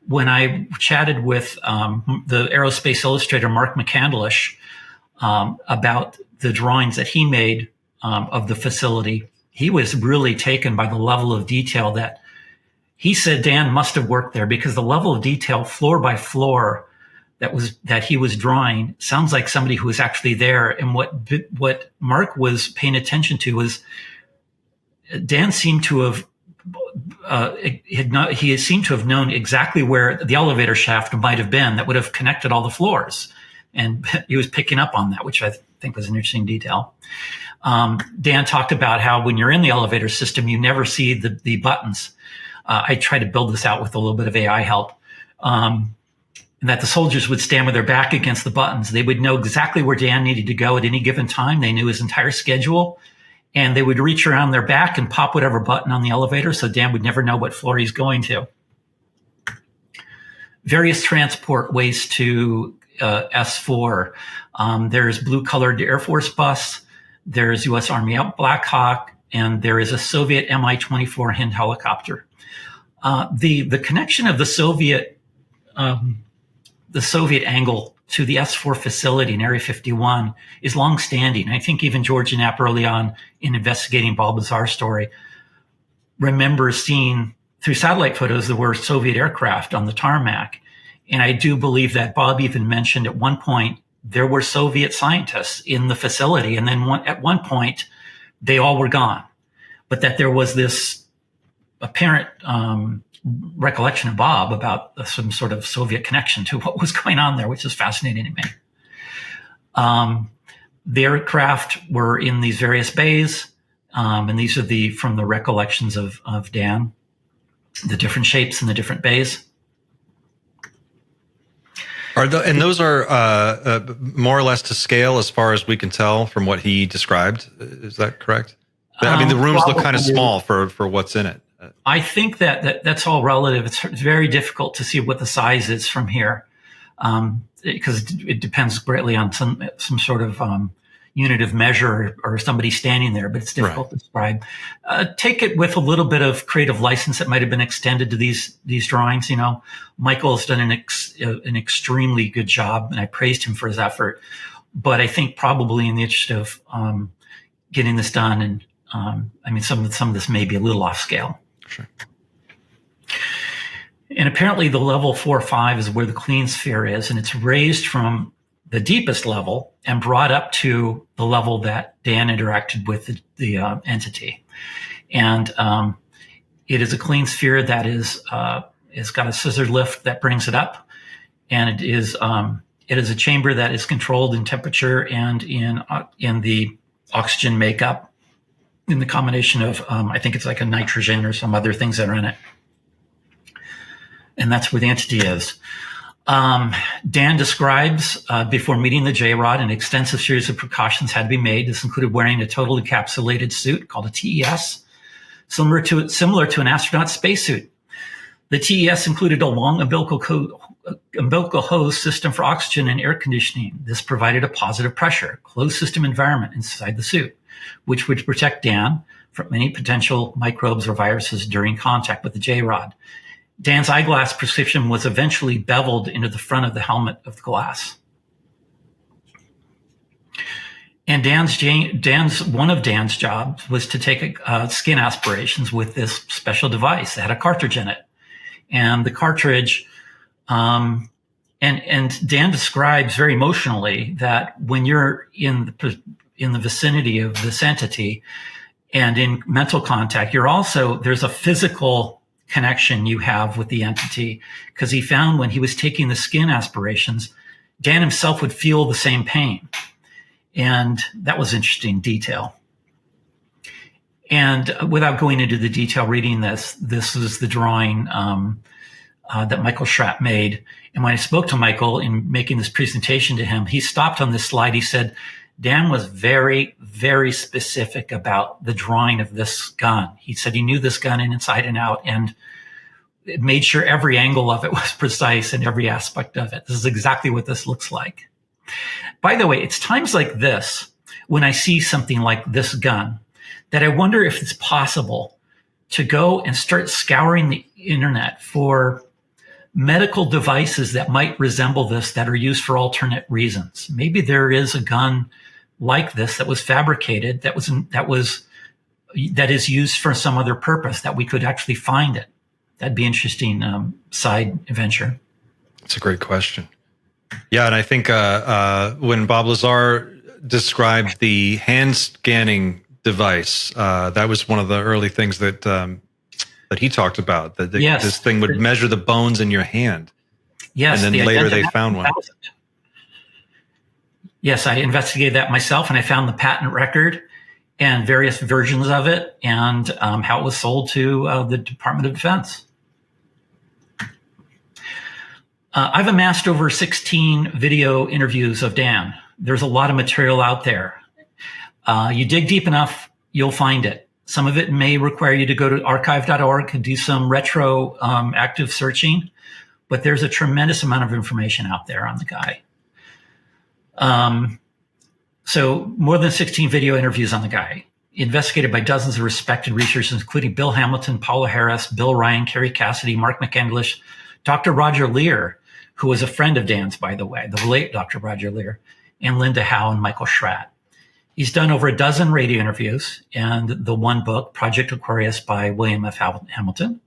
When I chatted with the aerospace illustrator, Mark McCandlish, about the drawings that he made of the facility, he was really taken by the level of detail that he said Dan must have worked there, because the level of detail floor by floor that he was drawing sounds like somebody who was actually there. And what Mark was paying attention to was Dan seemed to have he seemed to have known exactly where the elevator shaft might have been that would have connected all the floors. And he was picking up on that, which I think was an interesting detail. Dan talked about how when you're in the elevator system, you never see the buttons. I tried to build this out with a little bit of AI help. And that the soldiers would stand with their back against the buttons. They would know exactly where Dan needed to go at any given time. They knew his entire schedule. And they would reach around their back and pop whatever button on the elevator, so Dan would never know what floor he's going to. Various transport ways to S4. There's blue-colored Air Force bus. There's U.S. Army Black Hawk, and there is a Soviet Mi-24 Hind helicopter. The connection of the Soviet angle to the S4 facility in Area 51 is longstanding. I think even George Knapp early on in investigating Bob Lazar's story remembers seeing through satellite photos there were Soviet aircraft on the tarmac. And I do believe that Bob even mentioned at one point there were Soviet scientists in the facility. And then at one point, they all were gone. but that there was this apparent recollection of Bob about some sort of Soviet connection to what was going on there, which is fascinating to me. The aircraft were in these various bays, and these are from the recollections of Dan, the different shapes in the different bays. And those are more or less to scale as far as we can tell from what he described. Is that correct? I mean, the rooms look kind of small for what's in it. I think that's all relative. It's very difficult to see what the size is from here, because it depends greatly on some sort of unit of measure or somebody standing there, but it's difficult to describe. Take it with a little bit of creative license that might have been extended to these drawings. You know, Michael has done an extremely good job, and I praised him for his effort. But I think probably in the interest of getting this done, and I mean, some of this may be a little off scale. Sure. And apparently the level 4 or 5 is where the clean sphere is, and it's raised from the deepest level and brought up to the level that Dan interacted with the entity. And it is a clean sphere that is got a scissor lift that brings it up, and it is a chamber that is controlled in temperature and in the oxygen makeup, in the combination of, I think it's like a nitrogen or some other things that are in it. And that's where the entity is. Dan describes, before meeting the J-Rod, an extensive series of precautions had to be made. This included wearing a total encapsulated suit called a TES, similar to an astronaut spacesuit. The TES included a long umbilical hose system for oxygen and air conditioning. This provided a positive pressure, closed system environment inside the suit, which would protect Dan from any potential microbes or viruses during contact with the J-Rod. Dan's eyeglass prescription was eventually beveled into the front of the helmet of the glass. And one of Dan's jobs was to take skin aspirations with this special device that had a cartridge in it. And the cartridge, and Dan describes very emotionally that when you're in the vicinity of this entity and in mental contact, there's a physical connection you have with the entity, because he found when he was taking the skin aspirations, Dan himself would feel the same pain. And that was interesting detail. And without going into the detail reading this is the drawing that Michael Schratt made. And when I spoke to Michael in making this presentation to him, he stopped on this slide. He said, Dan was very, very specific about the drawing of this gun. He said he knew this gun inside and out, and it made sure every angle of it was precise and every aspect of it. This is exactly what this looks like. By the way, it's times like this, when I see something like this gun, that I wonder if it's possible to go and start scouring the internet for medical devices that might resemble this, that are used for alternate reasons. Maybe there is a gun like this that was fabricated, that is used for some other purpose, that we could actually find it. That'd be interesting side venture. That's a great question. Yeah, and I think when Bob Lazar described the hand scanning device, that was one of the early things that he talked about. That yes. This thing would measure the bones in your hand. Yes, and then later they found one. Yes, I investigated that myself, and I found the patent record and various versions of it, and how it was sold to the Department of Defense. I've amassed over 16 video interviews of Dan. There's a lot of material out there. You dig deep enough, you'll find it. Some of it may require you to go to archive.org and do some retro active searching, but there's a tremendous amount of information out there on the guy. So more than 16 video interviews on the guy, investigated by dozens of respected researchers, including Bill Hamilton, Paula Harris, Bill Ryan, Kerry Cassidy, Mark McEnglish, Dr. Roger Lear, who was a friend of Dan's, by the way, the late Dr. Roger Lear, and Linda Howe and Michael Schratt. He's done over a dozen radio interviews and the one book, Project Aquarius by William F. Hamilton,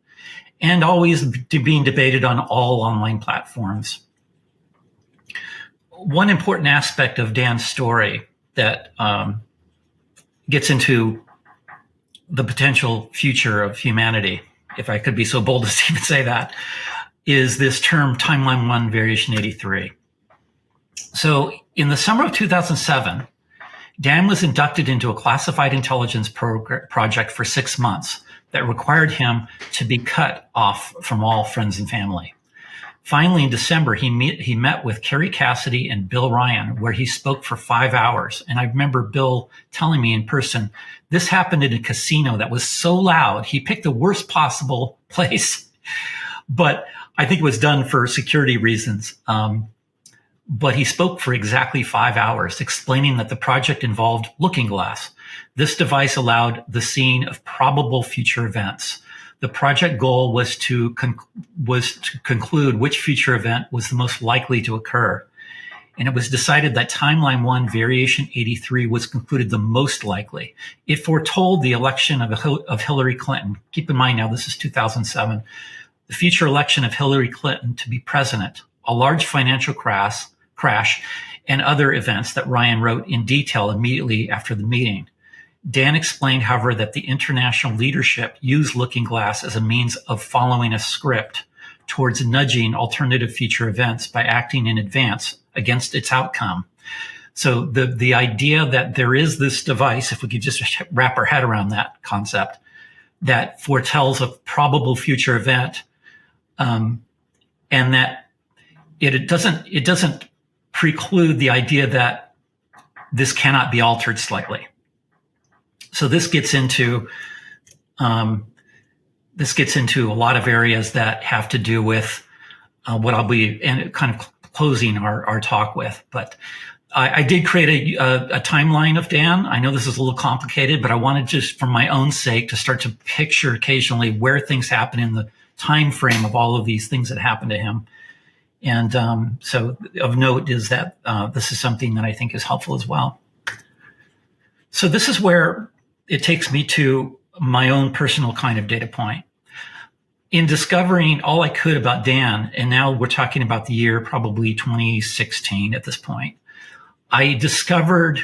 and always being debated on all online platforms. One important aspect of Dan's story that gets into the potential future of humanity, if I could be so bold as to even say that, is this term Timeline 1 Variation 83. So in the summer of 2007, Dan was inducted into a classified intelligence project for 6 months that required him to be cut off from all friends and family. Finally, in December, he met with Kerry Cassidy and Bill Ryan, where he spoke for 5 hours. And I remember Bill telling me in person, this happened in a casino that was so loud, he picked the worst possible place. But I think it was done for security reasons. But he spoke for exactly 5 hours, explaining that the project involved Looking Glass. This device allowed the seeing of probable future events. The project goal was to conclude which future event was the most likely to occur. And it was decided that Timeline 1 Variation 83 was concluded the most likely. It foretold the election of Hillary Clinton. Keep in mind now, this is 2007. The future election of Hillary Clinton to be president, a large financial crash, and other events that Ryan wrote in detail immediately after the meeting. Dan explained, however, that the international leadership used Looking Glass as a means of following a script towards nudging alternative future events by acting in advance against its outcome. So the idea that there is this device, if we could just wrap our head around that concept, that foretells a probable future event, and that it doesn't preclude the idea that this cannot be altered slightly. So this gets into a lot of areas that have to do with what I'll be kind of closing our talk with. But I did create a timeline of Dan. I know this is a little complicated, but I wanted just for my own sake to start to picture occasionally where things happen in the time frame of all of these things that happened to him. And so of note is that this is something that I think is helpful as well. So this is where it takes me to my own personal kind of data point. In discovering all I could about Dan, and now we're talking about the year probably 2016 at this point, I discovered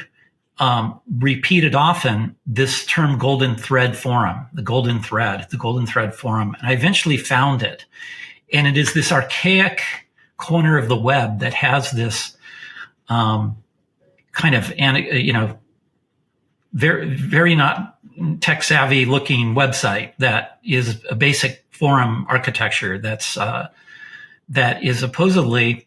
repeated often this term Golden Thread Forum, the Golden Thread Forum. And I eventually found it. And it is this archaic corner of the web that has this kind of, very, very not tech savvy looking website that is a basic forum architecture that is supposedly,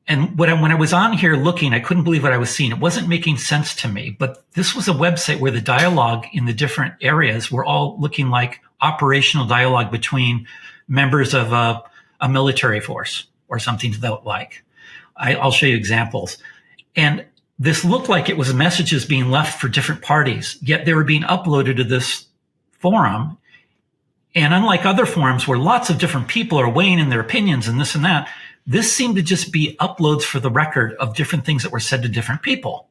and when I was on here looking, I couldn't believe what I was seeing. It wasn't making sense to me, but this was a website where the dialogue in the different areas were all looking like operational dialogue between members of a military force or something to that like. I'll show you examples. And this looked like it was messages being left for different parties, yet they were being uploaded to this forum. And unlike other forums where lots of different people are weighing in their opinions and this and that, this seemed to just be uploads for the record of different things that were said to different people.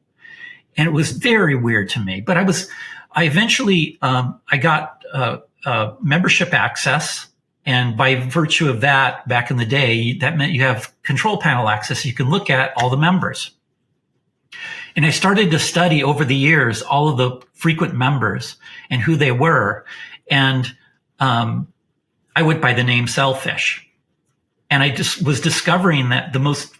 And it was very weird to me. But I eventually I got membership access. And by virtue of that, back in the day, that meant you have control panel access. You can look at all the members. And I started to study over the years all of the frequent members and who they were. And I went by the name Selfish. And I just was discovering that the most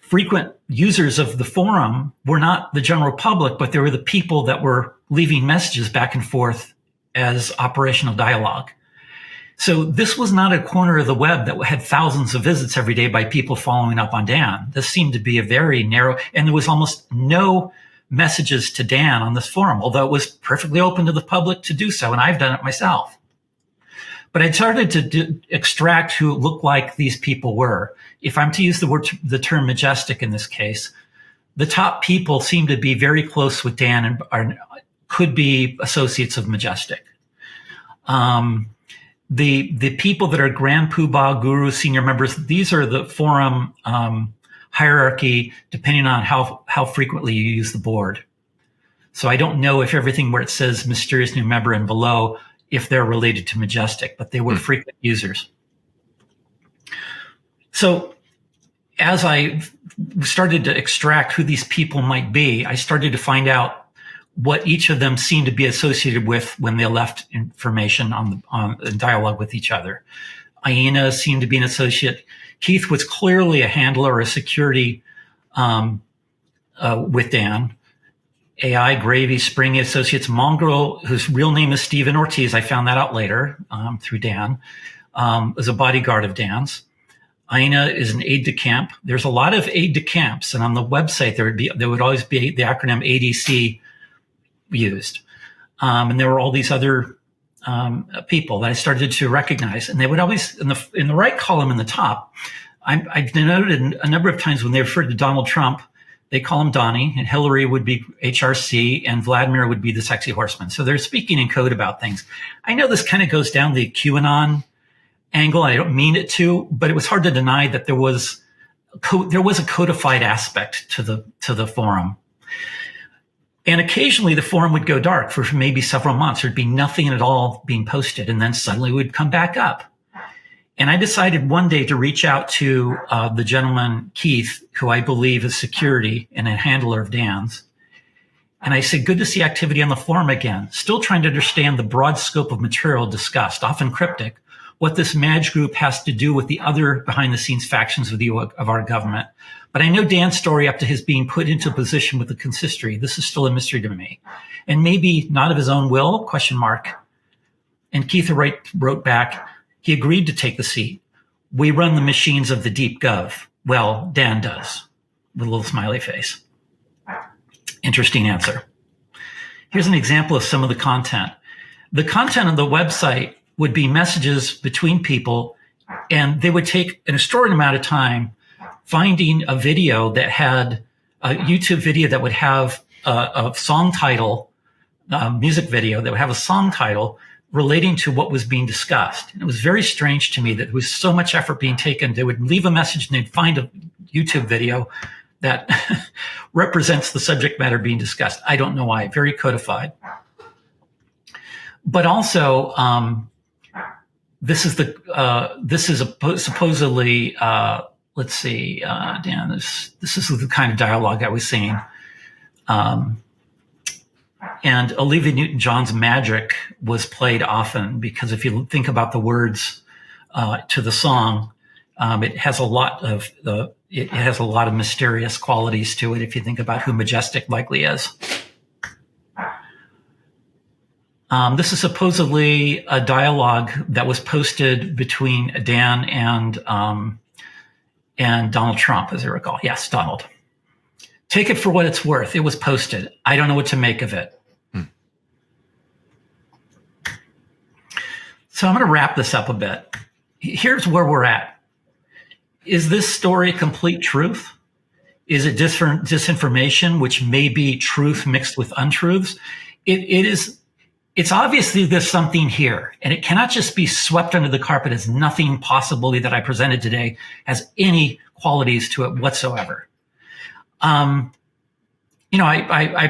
frequent users of the forum were not the general public, but they were the people that were leaving messages back and forth as operational dialogue. So this was not a corner of the web that had thousands of visits every day by people following up on Dan. This seemed to be a very narrow, and there was almost no messages to Dan on this forum, although it was perfectly open to the public to do so, and I've done it myself. But I started to extract who it looked like these people were. If I'm to use the term majestic in this case, the top people seem to be very close with Dan and could be associates of Majestic. The people that are Grand Poobah, Guru, senior members, these are the forum hierarchy, depending on how frequently you use the board. So I don't know if everything where it says mysterious new member and below, if they're related to Majestic, but they were frequent users. So as I started to extract who these people might be, I started to find out what each of them seemed to be associated with when they left information on dialogue with each other. Aina seemed to be an associate. Keith was clearly a handler or a security with Dan. AI, Gravy, Springy Associates, Mongrel, whose real name is Stephen Ortiz, I found that out later through Dan, was a bodyguard of Dan's. Aina is an aide-de-camp. There's a lot of aide-de-camps, and on the website there would always be the acronym ADC used. And there were all these other people that I started to recognize, and they would always, in the right column in the top, I denoted a number of times when they referred to Donald Trump, they call him Donnie, and Hillary would be HRC, and Vladimir would be the sexy horseman. So they're speaking in code about things. I know this kind of goes down the QAnon angle. I don't mean it to, but it was hard to deny that there was a codified aspect to the forum. And occasionally the forum would go dark for maybe several months. There'd be nothing at all being posted, and then suddenly it would come back up. And I decided one day to reach out to the gentleman, Keith, who I believe is security and a handler of Dan's. And I said, good to see activity on the forum again. Still trying to understand the broad scope of material discussed, often cryptic, what this Madge group has to do with the other behind-the-scenes factions of our government. But I know Dan's story up to his being put into a position with the consistory. This is still a mystery to me. And maybe not of his own will, ? And Keith wrote back, he agreed to take the seat. We run the machines of the deep gov. Well, Dan does, with a little smiley face. Interesting answer. Here's an example of some of the content. The content of the website would be messages between people, and they would take an extraordinary amount of time finding a video that had a YouTube video that would have a song title, music video that would have a song title relating to what was being discussed. And it was very strange to me that there was so much effort being taken. They would leave a message and they'd find a YouTube video that represents the subject matter being discussed. I don't know why. Very codified. But also, this is supposedly, let's see, Dan, this is the kind of dialogue I was seeing. And Olivia Newton-John's Magic was played often because if you think about the words to the song, it has a lot of mysterious qualities to it. If you think about who Majestic likely is, this is supposedly a dialogue that was posted between Dan and Donald Trump, as I recall. Yes, Donald. Take it for what it's worth. It was posted. I don't know what to make of it. So I'm going to wrap this up a bit. Here's where we're at. Is this story complete truth? Is it disinformation, which may be truth mixed with untruths? It's obviously there's something here, and it cannot just be swept under the carpet as nothing possibly that I presented today has any qualities to it whatsoever. I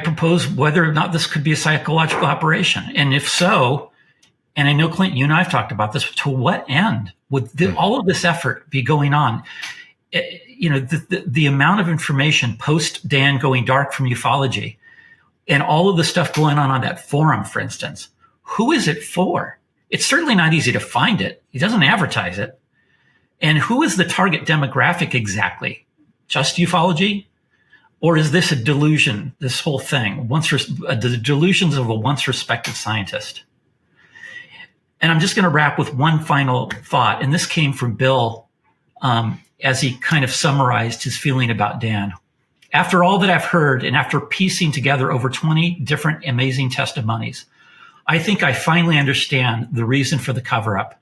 propose whether or not this could be a psychological operation. And if so, and I know, Clint, you and I have talked about this, to what end would all of this effort be going on? The amount of information post Dan going dark from ufology and all of the stuff going on that forum, for instance, who is it for? It's certainly not easy to find it. He doesn't advertise it. And who is the target demographic exactly? Just ufology? Or is this a delusion, this whole thing, the delusions of a once respected scientist? And I'm just going to wrap with one final thought. And this came from Bill as he kind of summarized his feeling about Dan. After all that I've heard and after piecing together over 20 different amazing testimonies, I think I finally understand the reason for the cover-up.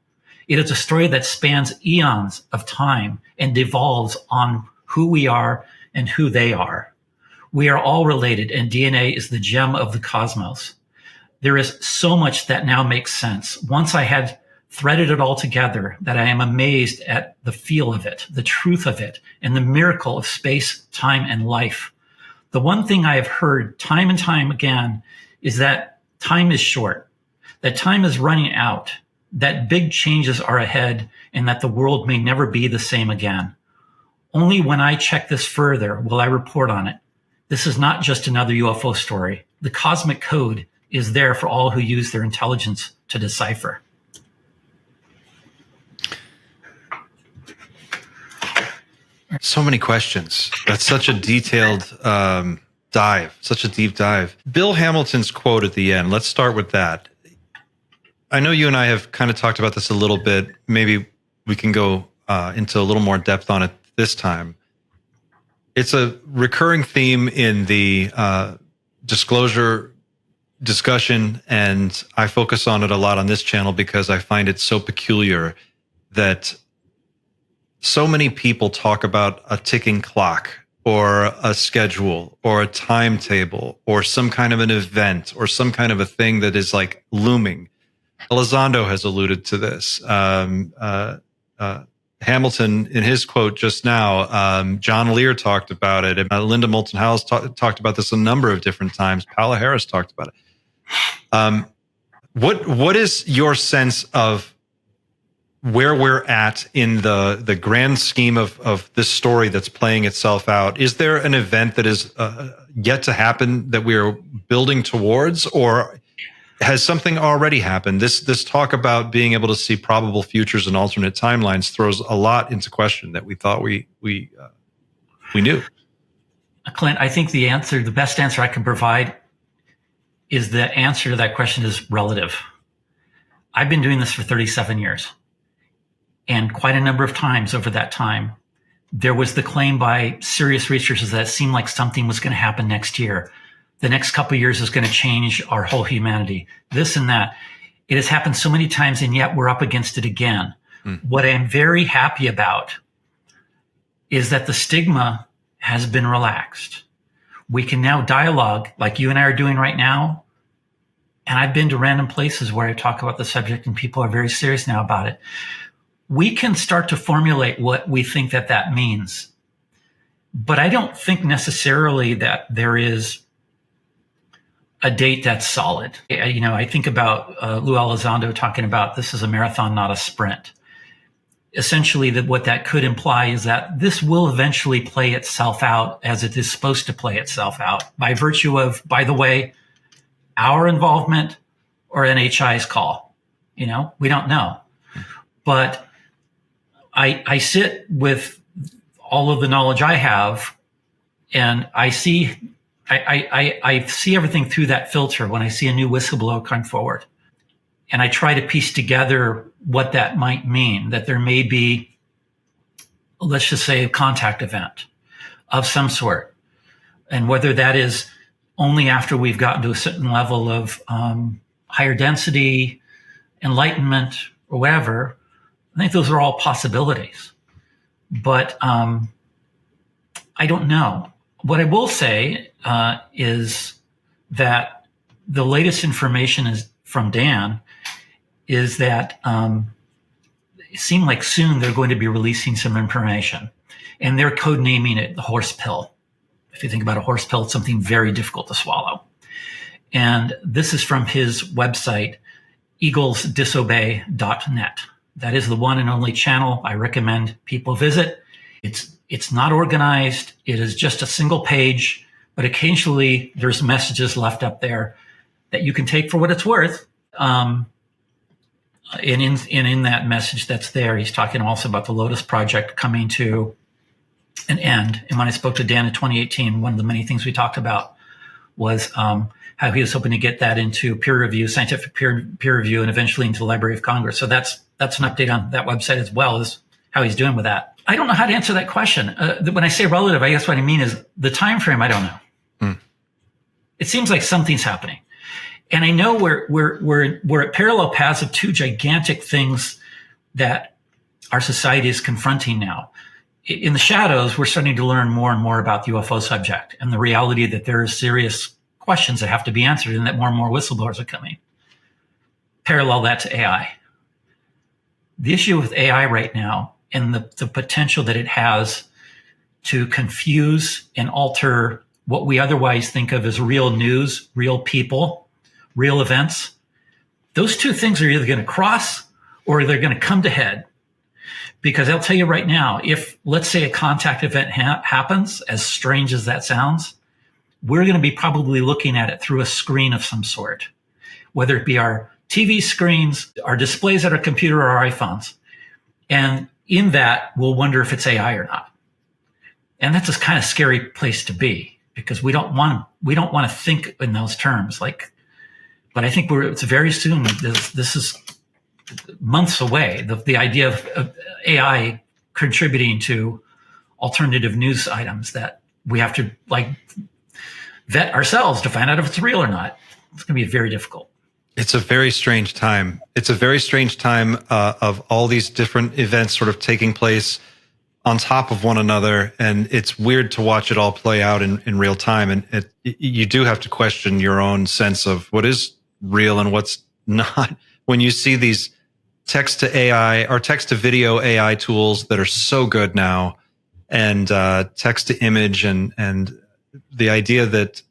It is a story that spans eons of time and devolves on who we are and who they are. We are all related, and DNA is the gem of the cosmos. There is so much that now makes sense. Once I had threaded it all together, that I am amazed at the feel of it, the truth of it, and the miracle of space, time, and life. The one thing I have heard time and time again is that time is short, that time is running out, that big changes are ahead, and that the world may never be the same again. Only when I check this further will I report on it. This is not just another UFO story. the cosmic code is there for all who use their intelligence to decipher. So many questions. That's such a detailed dive, such a deep dive. Bill Hamilton's quote at the end, let's start with that. I know you and I have kind of talked about this a little bit. Maybe we can go into a little more depth on it this time. It's a recurring theme in the disclosure discussion, and I focus on it a lot on this channel because I find it so peculiar that so many people talk about a ticking clock or a schedule or a timetable or some kind of an event or some kind of a thing that is like looming. Elizondo has alluded to this. Hamilton, in his quote just now, John Lear talked about it. Linda Moulton Howe talked about this a number of different times. Paola Harris talked about it. What is your sense of where we're at in the grand scheme of this story that's playing itself out? Is there an event that is yet to happen that we are building towards, or has something already happened? This talk about being able to see probable futures and alternate timelines throws a lot into question that we thought we knew. Clint, I think the best answer I can provide is the answer to that question is relative. I've been doing this for 37 years. And quite a number of times over that time, there was the claim by serious researchers that it seemed like something was going to happen next year. The next couple of years is going to change our whole humanity, this and that. It has happened so many times, and yet we're up against it again. What I'm very happy about is that the stigma has been relaxed. We can now dialogue like you and I are doing right now. And I've been to random places where I talk about the subject and people are very serious now about it. We can start to formulate what we think that means. But I don't think necessarily that there is a date that's solid. I think about Lou Elizondo talking about this is a marathon, not a sprint. Essentially, what that could imply is that this will eventually play itself out as it is supposed to play itself out by virtue of, by the way, our involvement or NHI's call. We don't know. But I sit with all of the knowledge I have, and I see everything through that filter when I see a new whistleblower come forward. And I try to piece together what that might mean, that there may be, let's just say, a contact event of some sort. And whether that is only after we've gotten to a certain level of higher density, enlightenment, or whatever, I think those are all possibilities. But I don't know. What I will say is that the latest information is from Dan is that it seemed like soon they're going to be releasing some information, and they're codenaming it the horse pill. If you think about a horse pill, it's something very difficult to swallow. And this is from his website, eaglesdisobey.net. That is the one and only channel I recommend people visit. It's not organized. It is just a single page, but occasionally there's messages left up there that you can take for what it's worth. And in that message that's there, he's talking also about the Lotus project coming to an end. And when I spoke to Dan in 2018, one of the many things we talked about was how he was hoping to get that into peer review, scientific peer review, and eventually into the Library of Congress. So that's an update on that website as well as how he's doing with that. I don't know how to answer that question. When I say relative, I guess what I mean is the time frame. I don't know. It seems like something's happening, and I know we're at parallel paths of two gigantic things that our society is confronting now. In the shadows, we're starting to learn more and more about the UFO subject and the reality that there are serious questions that have to be answered, and that more and more whistleblowers are coming. Parallel that to AI. The issue with AI right now and the potential that it has to confuse and alter what we otherwise think of as real news, real people, real events. Those two things are either going to cross or they're going to come to head. Because I'll tell you right now, if, let's say, a contact event happens, as strange as that sounds, we're going to be probably looking at it through a screen of some sort, whether it be our TV screens, our displays at our computer or our iPhones. And in that, we'll wonder if it's AI or not. And that's a kind of scary place to be, because we don't want to think in those terms. But I think it's very soon. This is months away. The idea of AI contributing to alternative news items that we have to vet ourselves to find out if it's real or not. It's going to be very difficult. It's a very strange time. It's a very strange time of all these different events sort of taking place on top of one another. And it's weird to watch it all play out in real time. And you do have to question your own sense of what is real and what's not when you see these text to AI or text to video AI tools that are so good now, and text to image and the idea that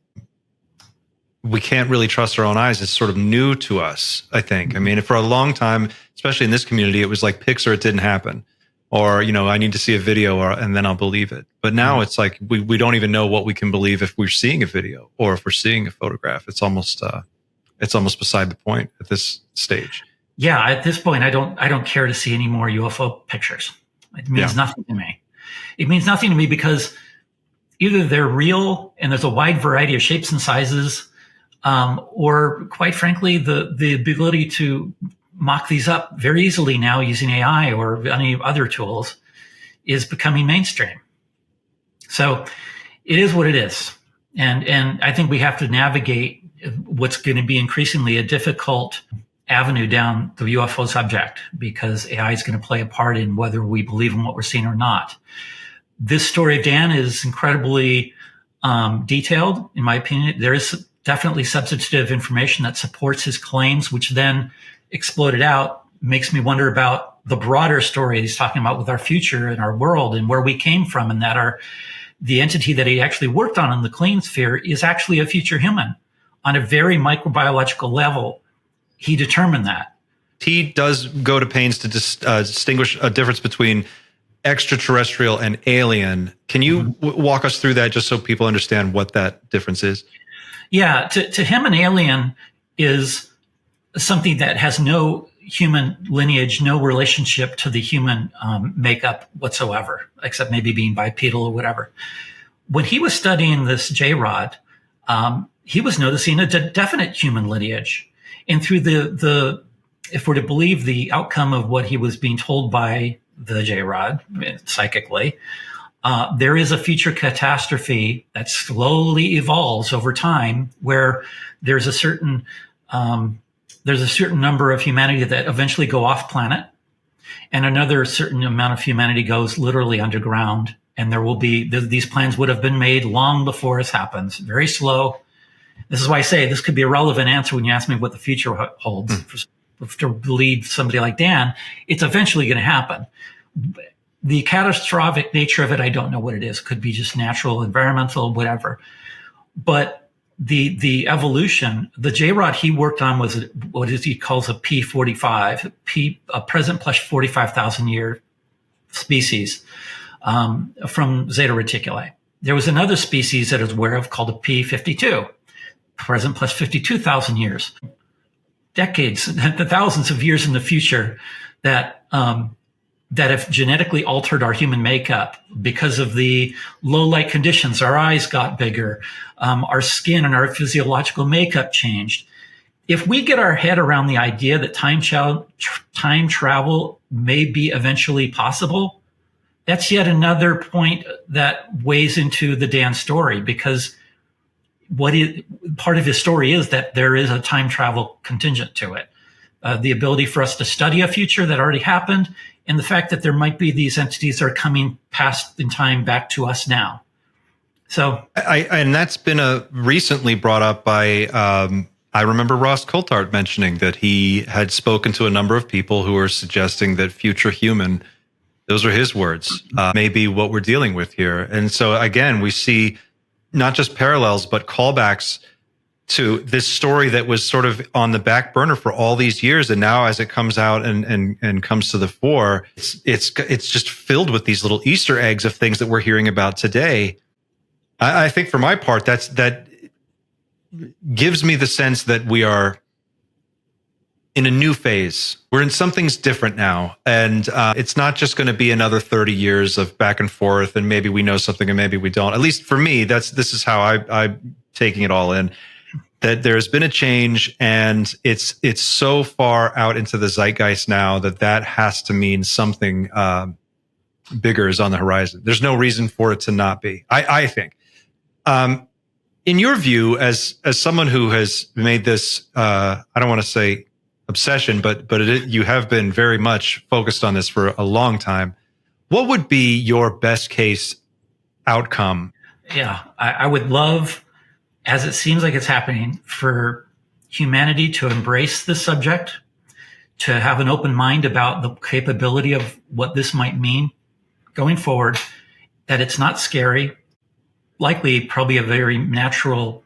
we can't really trust our own eyes is sort of new to us, I think. I mean, for a long time, especially in this community, it was like pics or it didn't happen. Or, I need to see a video and then I'll believe it. But now it's like we don't even know what we can believe if we're seeing a video or if we're seeing a photograph. It's almost beside the point at this stage. Yeah, at this point, I don't care to see any more UFO pictures. It means nothing to me. It means nothing to me because either they're real and there's a wide variety of shapes and sizes, or quite frankly, the ability to mock these up very easily now using AI or any other tools is becoming mainstream. So it is what it is. And I think we have to navigate what's going to be increasingly a difficult avenue down the UFO subject, because AI is going to play a part in whether we believe in what we're seeing or not. This story of Dan is incredibly detailed, in my opinion. There is definitely substantive information that supports his claims, which then exploded out, makes me wonder about the broader story he's talking about with our future and our world and where we came from, and that the entity that he actually worked on in the clean sphere is actually a future human on a very microbiological level. He determined that. He does go to pains to distinguish a difference between extraterrestrial and alien. Can you walk us through that just so people understand what that difference is? Yeah, to him, an alien is something that has no human lineage, no relationship to the human makeup whatsoever, except maybe being bipedal or whatever. When he was studying this J-Rod, he was noticing a definite human lineage. And through if we're to believe the outcome of what he was being told by the J-Rod psychically, there is a future catastrophe that slowly evolves over time, where there's a certain number of humanity that eventually go off planet, and another certain amount of humanity goes literally underground. And there will be these plans would have been made long before this happens. Very slow. This is why I say this could be a relevant answer when you ask me what the future holds. To believe somebody like Dan, it's eventually going to happen. The catastrophic nature of it, I don't know what it is. Could be just natural, environmental, whatever. But the evolution, the J-Rod he worked on was what he calls a P45, a present plus 45,000 year species from Zeta Reticuli. There was another species that I was aware of called a P52, present plus 52,000 years. Decades, the thousands of years in the future that have genetically altered our human makeup because of the low light conditions. Our eyes got bigger, our skin and our physiological makeup changed. If we get our head around the idea that time travel may be eventually possible, that's yet another point that weighs into the Dan story, because part of his story is that there is a time travel contingent to it. The ability for us to study a future that already happened, and the fact that there might be these entities that are coming past in time back to us now. So, and that's been recently brought up by, I remember Ross Coulthart mentioning that he had spoken to a number of people who were suggesting that future human, those are his words, may be what we're dealing with here. And so again, we see not just parallels, but callbacks to this story that was sort of on the back burner for all these years. And now as it comes out and comes to the fore, it's just filled with these little Easter eggs of things that we're hearing about today. I think for my part, that gives me the sense that we are in a new phase. We're in something's different now. And it's not just going to be another 30 years of back and forth and maybe we know something and maybe we don't. At least for me, this is how I'm taking it all in. That there's been a change and it's so far out into the zeitgeist now that has to mean something bigger is on the horizon. There's no reason for it to not be, I think. In your view, as someone who has made this, I don't want to say obsession, but you have been very much focused on this for a long time. What would be your best case outcome? Yeah, I would love, as it seems like it's happening, for humanity to embrace this subject, to have an open mind about the capability of what this might mean going forward, that it's not scary, likely probably a very natural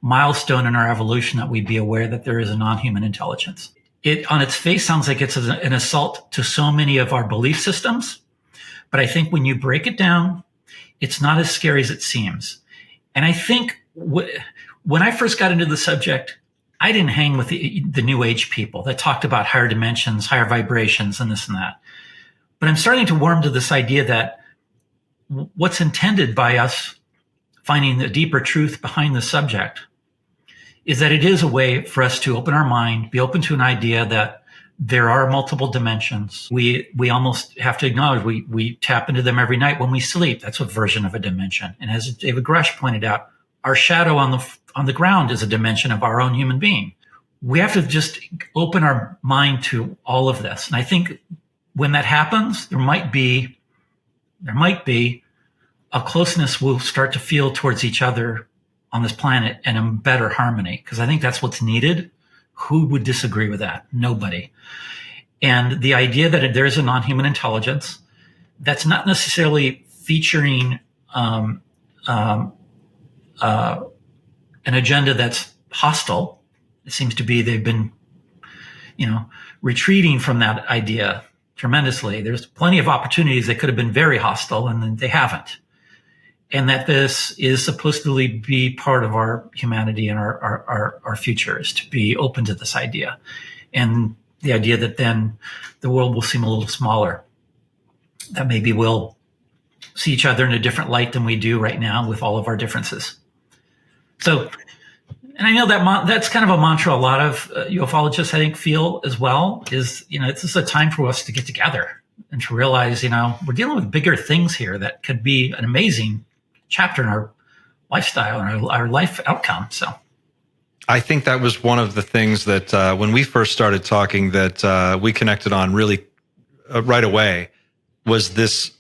milestone in our evolution that we be aware that there is a non-human intelligence. It on its face sounds like it's an assault to so many of our belief systems, but I think when you break it down, it's not as scary as it seems. And I think when I first got into the subject, I didn't hang with the New Age people that talked about higher dimensions, higher vibrations, and this and that. But I'm starting to warm to this idea that what's intended by us finding the deeper truth behind the subject is that it is a way for us to open our mind, be open to an idea that there are multiple dimensions. We almost have to acknowledge we tap into them every night when we sleep. That's a version of a dimension. And as David Grush pointed out, our shadow on the ground is a dimension of our own human being. We have to just open our mind to all of this. And I think when that happens, there might be a closeness we'll start to feel towards each other on this planet and a better harmony, because I think that's what's needed. Who would disagree with that? Nobody. And the idea that there's a non-human intelligence that's not necessarily featuring an agenda that's hostile. It seems to be they've been, retreating from that idea tremendously. There's plenty of opportunities that could have been very hostile, and they haven't. And that this is supposed to be part of our humanity and our future, is to be open to this idea. And the idea that then the world will seem a little smaller, that maybe we'll see each other in a different light than we do right now with all of our differences. So, and I know that that's kind of a mantra a lot of ufologists, I think, feel as well, is, it's just a time for us to get together and to realize, we're dealing with bigger things here that could be an amazing chapter in our lifestyle and our life outcome. So I think that was one of the things that when we first started talking that we connected on really right away, was this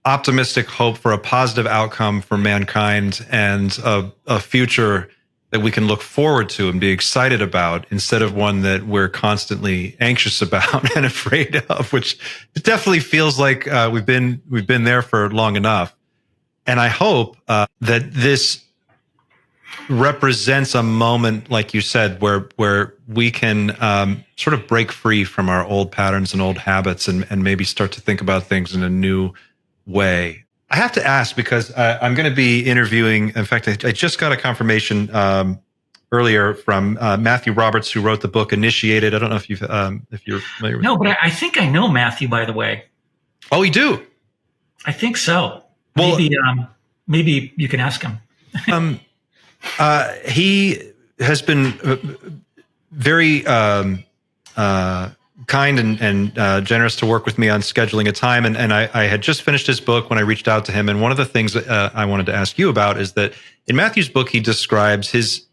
optimistic hope for a positive outcome for mankind and a future that we can look forward to and be excited about, instead of one that we're constantly anxious about and afraid of, which it definitely feels like we've been there for long enough. And I hope that this represents a moment, like you said, where we can sort of break free from our old patterns and old habits and maybe start to think about things in a new way. I have to ask, because I'm going to be interviewing, in fact, I just got a confirmation earlier from Matthew Roberts, who wrote the book Initiated. I don't know if you're familiar with No, but I think I know Matthew, by the way. Oh, you do? I think so. Well, maybe you can ask him. He has been very kind and generous to work with me on scheduling a time. And I had just finished his book when I reached out to him. And one of the things that I wanted to ask you about is that in Matthew's book, he describes his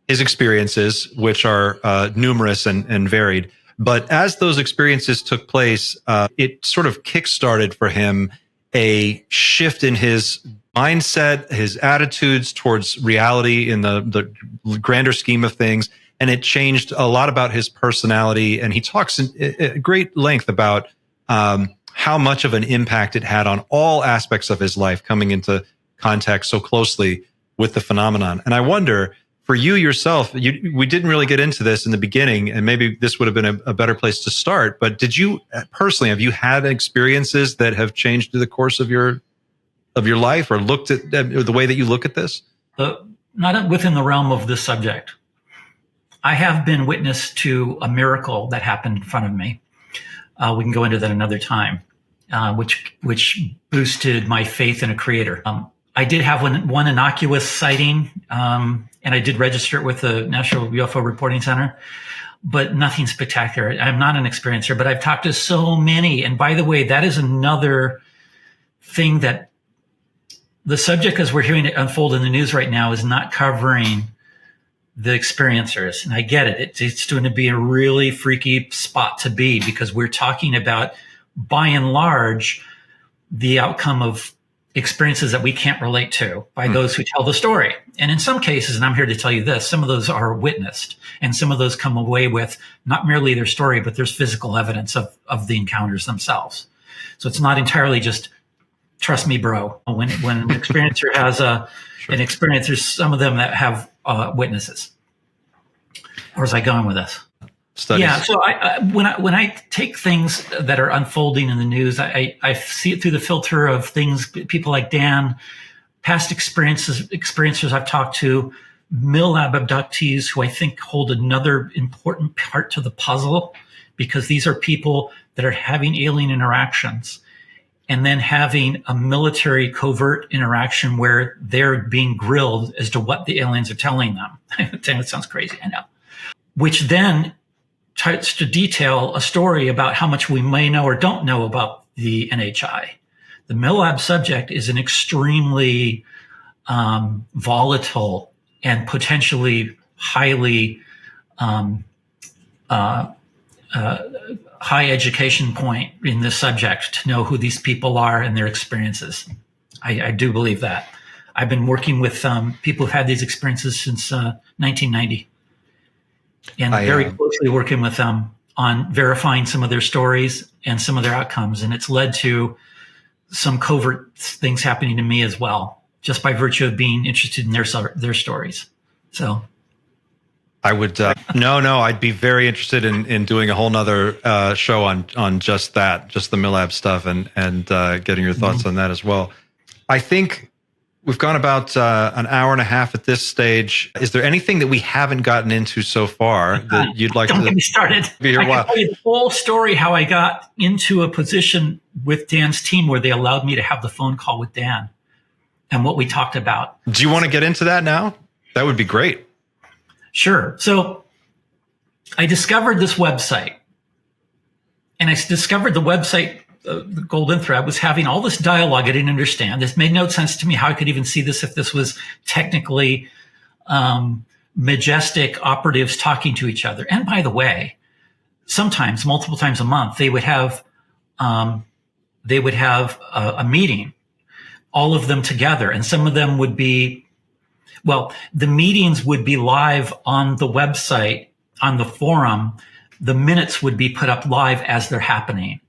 experiences, which are numerous and varied. But as those experiences took place, it sort of kickstarted for him a shift in his mindset, his attitudes towards reality in the grander scheme of things. And it changed a lot about his personality. And he talks at great length about how much of an impact it had on all aspects of his life, coming into contact so closely with the phenomenon. And I wonder, for you yourself, we didn't really get into this in the beginning, and maybe this would have been a better place to start. But did you personally, have you had experiences that have changed through the course of your of your life, or looked at the way that you look at this? Not within the realm of this subject. I have been witness to a miracle that happened in front of me. We can go into that another time, which boosted my faith in a creator. I did have one innocuous sighting, and I did register it with the National UFO Reporting Center, but nothing spectacular. I'm not an experiencer, but I've talked to so many. And by the way, that is another thing that the subject, as we're hearing it unfold in the news right now, is not covering the experiencers. And I get it. It's going to be a really freaky spot to be, because we're talking about, by and large, the outcome of experiences that we can't relate to by those who tell the story. And in some cases, and I'm here to tell you this, some of those are witnessed, and some of those come away with not merely their story, but there's physical evidence of the encounters themselves. So it's not entirely just trust me, bro. When an experiencer has an experience, there's some of them that have witnesses. Where's I going with this? Studies. Yeah. So when I take things that are unfolding in the news, I see it through the filter of things, people like Dan, past experiencers I've talked to, MILLAB abductees, who I think hold another important part to the puzzle, because these are people that are having alien interactions and then having a military covert interaction where they're being grilled as to what the aliens are telling them. It sounds crazy, I know. Which then tries to detail a story about how much we may know or don't know about the NHI. The MILLAB subject is an extremely volatile and potentially highly high education point in this subject to know who these people are and their experiences. I do believe that. I've been working with people who've had these experiences since 1990, and very closely working with them on verifying some of their stories and some of their outcomes. And it's led to some covert things happening to me as well, just by virtue of being interested in their stories. So I would, I'd be very interested in doing a whole nother show on just that, just the MILLAB stuff, and getting your thoughts on that as well. I think we've gone about an hour and a half at this stage. Is there anything that we haven't gotten into so far that you'd like to? Don't get me started. I can tell you the whole story, how I got into a position with Dan's team where they allowed me to have the phone call with Dan and what we talked about. Do you want to get into that now? That would be great. Sure. So I discovered this website, and I discovered the website, the Golden Thread, was having all this dialogue I didn't understand. This made no sense to me how I could even see this if this was technically majestic operatives talking to each other. And by the way, sometimes, multiple times a month, they would have a meeting, all of them together, and some of them would be, well, the meetings would be live on the website, on the forum. The minutes would be put up live as they're happening.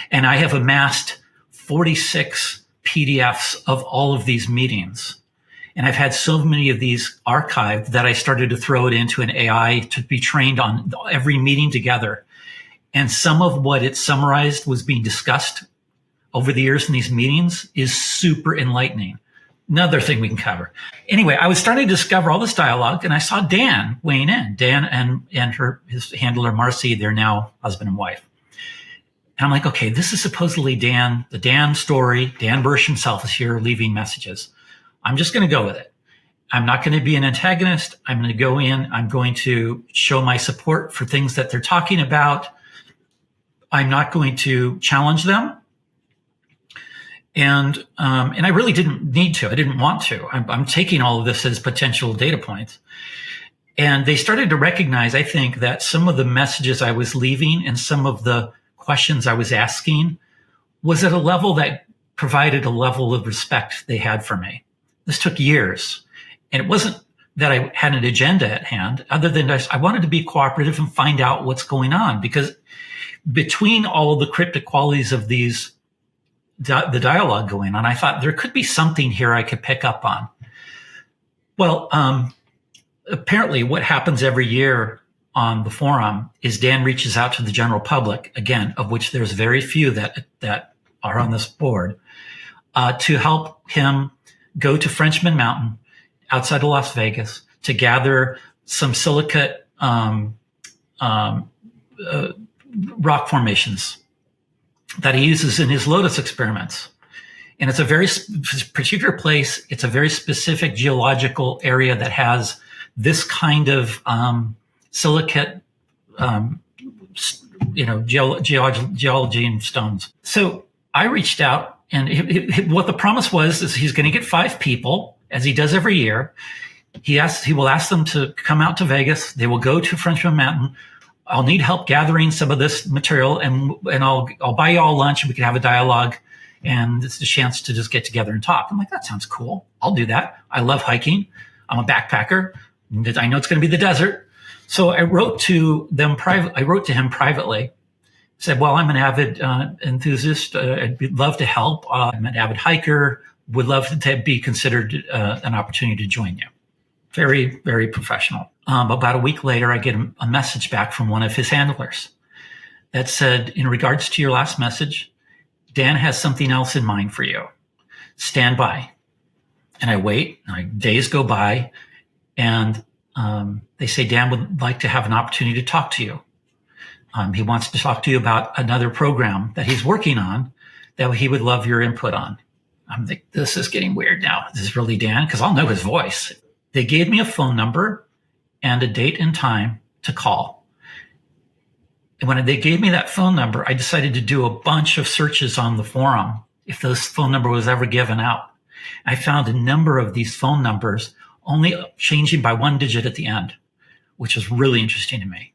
And I have amassed 46 PDFs of all of these meetings. And I've had so many of these archived that I started to throw it into an AI to be trained on every meeting together. And some of what it summarized was being discussed over the years in these meetings is super enlightening. Another thing we can cover. Anyway, I was starting to discover all this dialogue, and I saw Dan weighing in. Dan and his handler, Marcy, they're now husband and wife. And I'm like, okay, this is supposedly Dan, the Dan story. Dan Burisch himself is here leaving messages. I'm just going to go with it. I'm not going to be an antagonist. I'm going to go in. I'm going to show my support for things that they're talking about. I'm not going to challenge them. And I really didn't need to. I didn't want to. I'm taking all of this as potential data points. And they started to recognize, I think, that some of the messages I was leaving and some of the questions I was asking was at a level that provided a level of respect they had for me. This took years. And it wasn't that I had an agenda at hand, other than I wanted to be cooperative and find out what's going on. Because between all of the cryptic qualities of these the dialogue going on, I thought there could be something here I could pick up on. Well, apparently what happens every year on the forum is Dan reaches out to the general public, again, of which there's very few that are on this board, to help him go to Frenchman Mountain outside of Las Vegas to gather some silicate rock formations that he uses in his Lotus experiments. And it's a very particular place. It's a very specific geological area that has this kind of silicate, geology and stones. So I reached out, and what the promise was is he's going to get 5 people, as he does every year. He will ask them to come out to Vegas. They will go to Frenchman Mountain. I'll need help gathering some of this material, and I'll buy you all lunch, and we can have a dialogue. And it's a chance to just get together and talk. I'm like, that sounds cool. I'll do that. I love hiking. I'm a backpacker. I know it's going to be the desert. So I wrote to him privately. Said, well, I'm an avid enthusiast. I'd love to help. I'm an avid hiker. Would love to be considered an opportunity to join you. Very, very professional. About a week later, I get a message back from one of his handlers that said, in regards to your last message, Dan has something else in mind for you. Stand by. And I wait. Days go by, and they say Dan would like to have an opportunity to talk to you. He wants to talk to you about another program that he's working on that he would love your input on. I'm like, this is getting weird now. Is this really Dan? Because I'll know his voice. They gave me a phone number and a date and time to call. And when they gave me that phone number, I decided to do a bunch of searches on the forum if this phone number was ever given out. I found a number of these phone numbers only changing by 1 digit at the end, which was really interesting to me.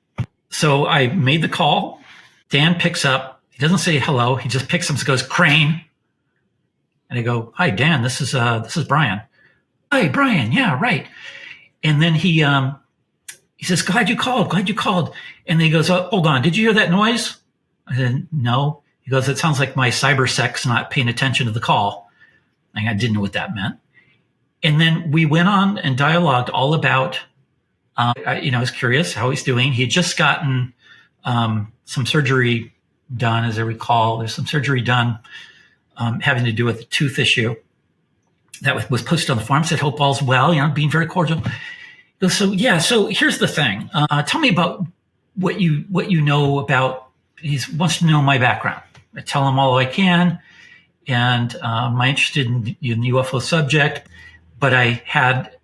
So I made the call. Dan picks up. He doesn't say hello. He just picks up and goes, Crain. And I go, hi, Dan, this is Brian. Hi, Brian. Yeah, right. And then he says, glad you called. And then he goes, oh, hold on. Did you hear that noise? I said, no. He goes, it sounds like my cybersec's not paying attention to the call. I didn't know what that meant. And then we went on and dialogued all about, I was curious how he's doing. He had just gotten some surgery done, as I recall. There's some surgery done having to do with the tooth issue that was posted on the forum. Said, hope all's well, being very cordial. So here's the thing. Tell me about what you know about. He wants to know my background. I tell him all I can, and I'm interested in the UFO subject. But I had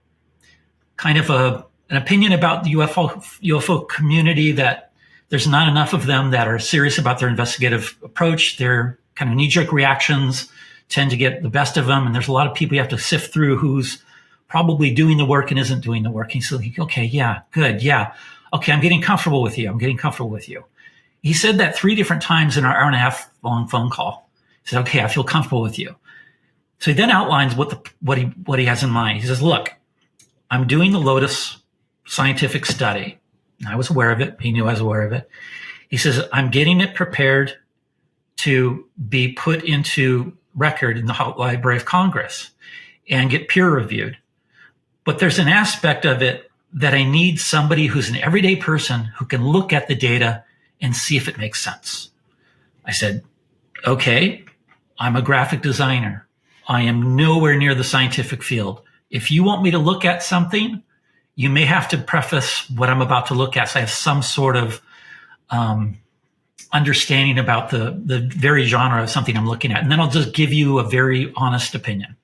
kind of an opinion about the UFO community that there's not enough of them that are serious about their investigative approach. Their kind of knee-jerk reactions tend to get the best of them, and there's a lot of people you have to sift through who's probably doing the work and isn't doing the work. He said, okay, yeah, good, yeah. Okay, I'm getting comfortable with you. He said that 3 different times in our hour-and-a-half long phone call. He said, okay, I feel comfortable with you. So he then outlines what he has in mind. He says, look, I'm doing the Lotus scientific study. I was aware of it. He knew I was aware of it. He says, I'm getting it prepared to be put into record in the Library of Congress and get peer reviewed. But there's an aspect of it that I need somebody who's an everyday person who can look at the data and see if it makes sense. I said, okay, I'm a graphic designer. I am nowhere near the scientific field. If you want me to look at something, you may have to preface what I'm about to look at so I have some sort of understanding about the very genre of something I'm looking at. And then I'll just give you a very honest opinion.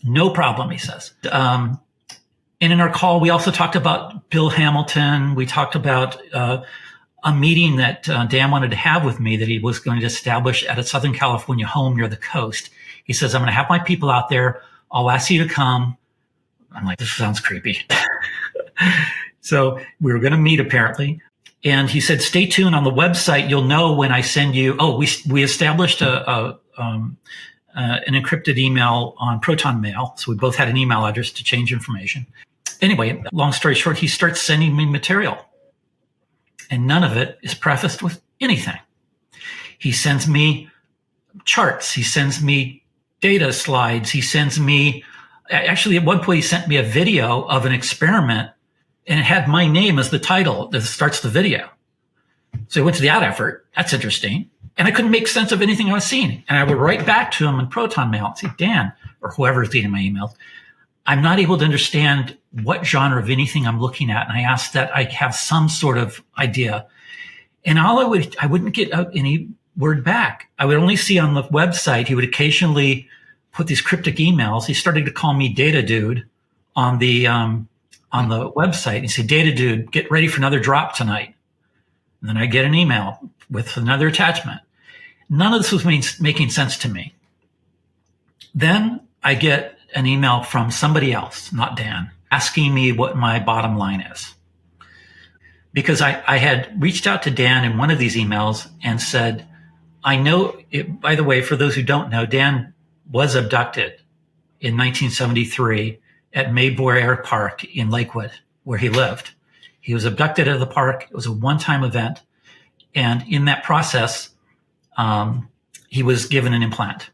No problem, he says. And in our call, we also talked about Bill Hamilton. We talked about a meeting that Dan wanted to have with me that he was going to establish at a Southern California home near the coast. He says, I'm going to have my people out there. I'll ask you to come. I'm like, this sounds creepy. So we were going to meet apparently. And he said, stay tuned on the website. You'll know when I send you. Oh, we established an encrypted email on Proton Mail. So we both had an email address to change information. Anyway, long story short, he starts sending me material. And none of it is prefaced with anything. He sends me charts. He sends me data slides. He sends me, actually at one point he sent me a video of an experiment and it had my name as the title that starts the video. So he went to the out effort. That's interesting. And I couldn't make sense of anything I was seeing. And I would write back to him in Proton Mail and say, Dan, or whoever's reading my emails, I'm not able to understand what genre of anything I'm looking at. And I asked that I have some sort of idea. And I wouldn't get any word back. I would only see on the website, he would occasionally put these cryptic emails. He started to call me Data Dude on the website. He said, Data Dude, get ready for another drop tonight. And then I get an email with another attachment. None of this was making sense to me. Then I get an email from somebody else, not Dan, asking me what my bottom line is. Because I had reached out to Dan in one of these emails and said, I know, by the way, for those who don't know, Dan was abducted in 1973 at Mayboy Air Park in Lakewood, where he lived. He was abducted out of the park. It was a one-time event. And in that process, he was given an implant.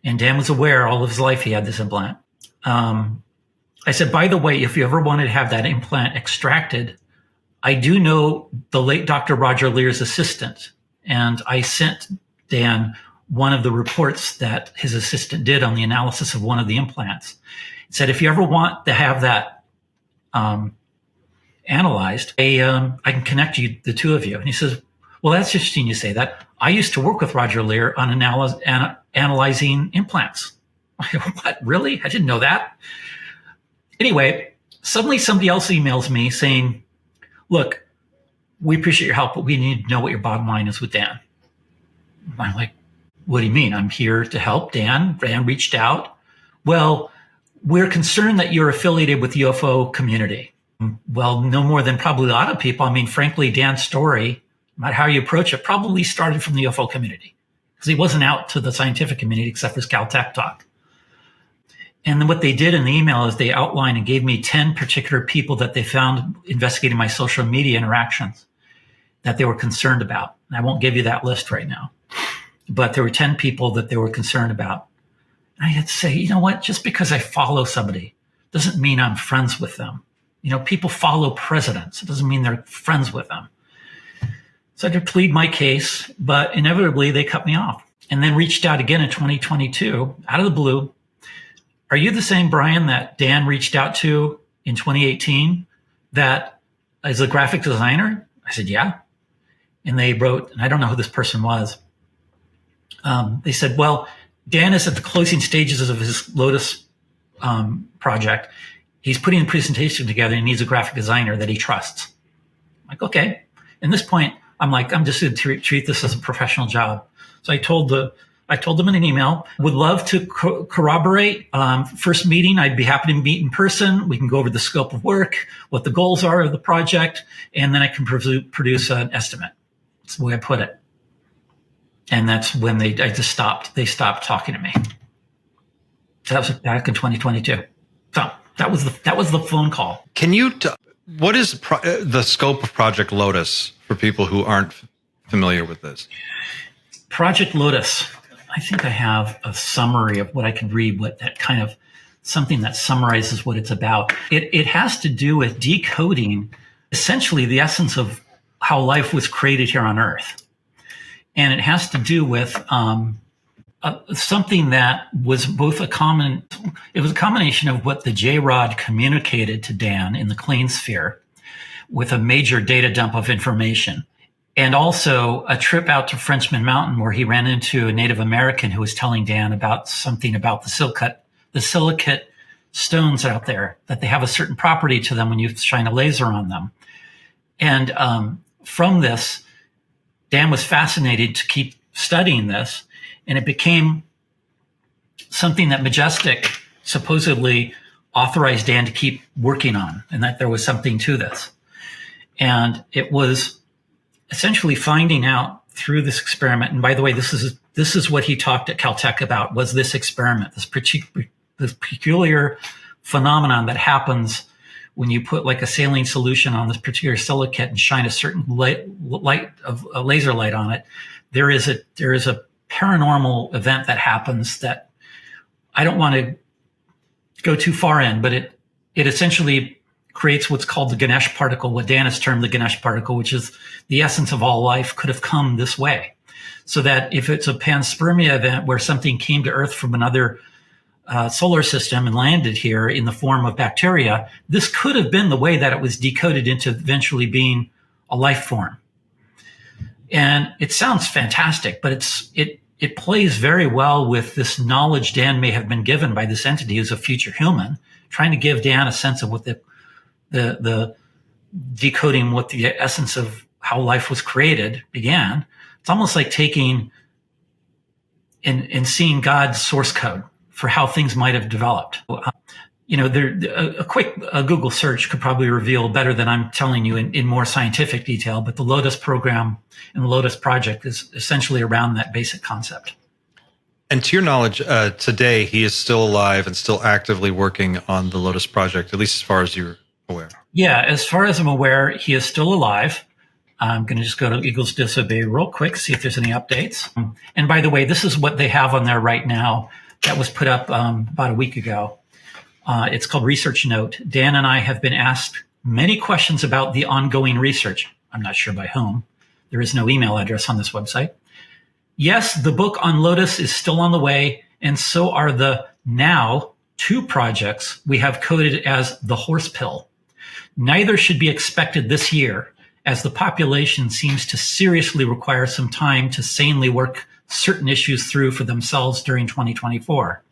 And Dan was aware all of his life he had this implant. I said, by the way, if you ever wanted to have that implant extracted, I do know the late Dr. Roger Lear's assistant. And I sent Dan one of the reports that his assistant did on the analysis of one of the implants. He said, if you ever want to have that analyzed, I can connect you, the two of you. And he says, well, that's interesting you say that. I used to work with Roger Lear on analyzing implants. What, really? I didn't know that. Anyway, suddenly somebody else emails me saying, look, we appreciate your help, but we need to know what your bottom line is with Dan. I'm like, what do you mean? I'm here to help Dan. Dan reached out. Well, we're concerned that you're affiliated with the UFO community. Well, no more than probably a lot of people. I mean, frankly, Dan's story, no matter how you approach it, probably started from the UFO community because he wasn't out to the scientific community except for his Caltech talk. And then what they did in the email is they outlined and gave me 10 particular people that they found investigating my social media interactions that they were concerned about. And I won't give you that list right now, but there were 10 people that they were concerned about. And I had to say, you know what? Just because I follow somebody doesn't mean I'm friends with them. You know, people follow presidents. It doesn't mean they're friends with them. So I had to plead my case, but inevitably they cut me off and then reached out again in 2022 out of the blue. Are you the same Brian that Dan reached out to in 2018 that is a graphic designer? I said, yeah. And they wrote, and I don't know who this person was. They said, well, Dan is at the closing stages of his Lotus project. He's putting a presentation together and he needs a graphic designer that he trusts. I'm like, okay. At this point, I'm just going to treat this as a professional job. So I told them in an email, would love to corroborate. First meeting, I'd be happy to meet in person. We can go over the scope of work, what the goals are of the project, and then I can produce an estimate. That's the way I put it. And that's when they stopped talking to me. So that was back in 2022. So that was the phone call. Can you, what is the scope of Project Lotus for people who aren't familiar with this? Project Lotus. I think I have a summary of what I can read, what that kind of something that summarizes what it's about. It has to do with decoding essentially the essence of how life was created here on Earth. And it has to do with something that was both it was a combination of what the J-Rod communicated to Dan in the clean sphere with a major data dump of information. And also a trip out to Frenchman Mountain where he ran into a Native American who was telling Dan about something about the silicate stones out there, that they have a certain property to them when you shine a laser on them. And from this, Dan was fascinated to keep studying this, and it became something that Majestic supposedly authorized Dan to keep working on, and that there was something to this. And it was essentially finding out through this experiment. And by the way, this is what he talked at Caltech about, was this experiment, this peculiar phenomenon that happens when you put like a saline solution on this particular silicate and shine a certain a laser light on it. There is a paranormal event that happens that I don't want to go too far in, but it essentially creates what's called the Ganesh particle, what Dan has termed the Ganesh particle, which is the essence of all life could have come this way. So that if it's a panspermia event where something came to Earth from another solar system and landed here in the form of bacteria, this could have been the way that it was decoded into eventually being a life form. And it sounds fantastic, but it plays very well with this knowledge Dan may have been given by this entity who's a future human, trying to give Dan a sense of what the decoding what the essence of how life was created began. It's almost like taking and seeing God's source code for how things might have developed. A quick Google search could probably reveal better than I'm telling you in more scientific detail, but the Lotus program and the Lotus project is essentially around that basic concept. And to your knowledge, today he is still alive and still actively working on the Lotus project, at least as far as you're aware. Yeah, as far as I'm aware, he is still alive. I'm going to just go to Eagles Disobey real quick, see if there's any updates. And by the way, this is what they have on there right now that was put up about a week ago. It's called Research Note. Dan and I have been asked many questions about the ongoing research. I'm not sure by whom. There is no email address on this website. Yes, the book on Lotus is still on the way, and so are the now 2 projects we have coded as the horse pill. Neither should be expected this year, as the population seems to seriously require some time to sanely work certain issues through for themselves during 2024.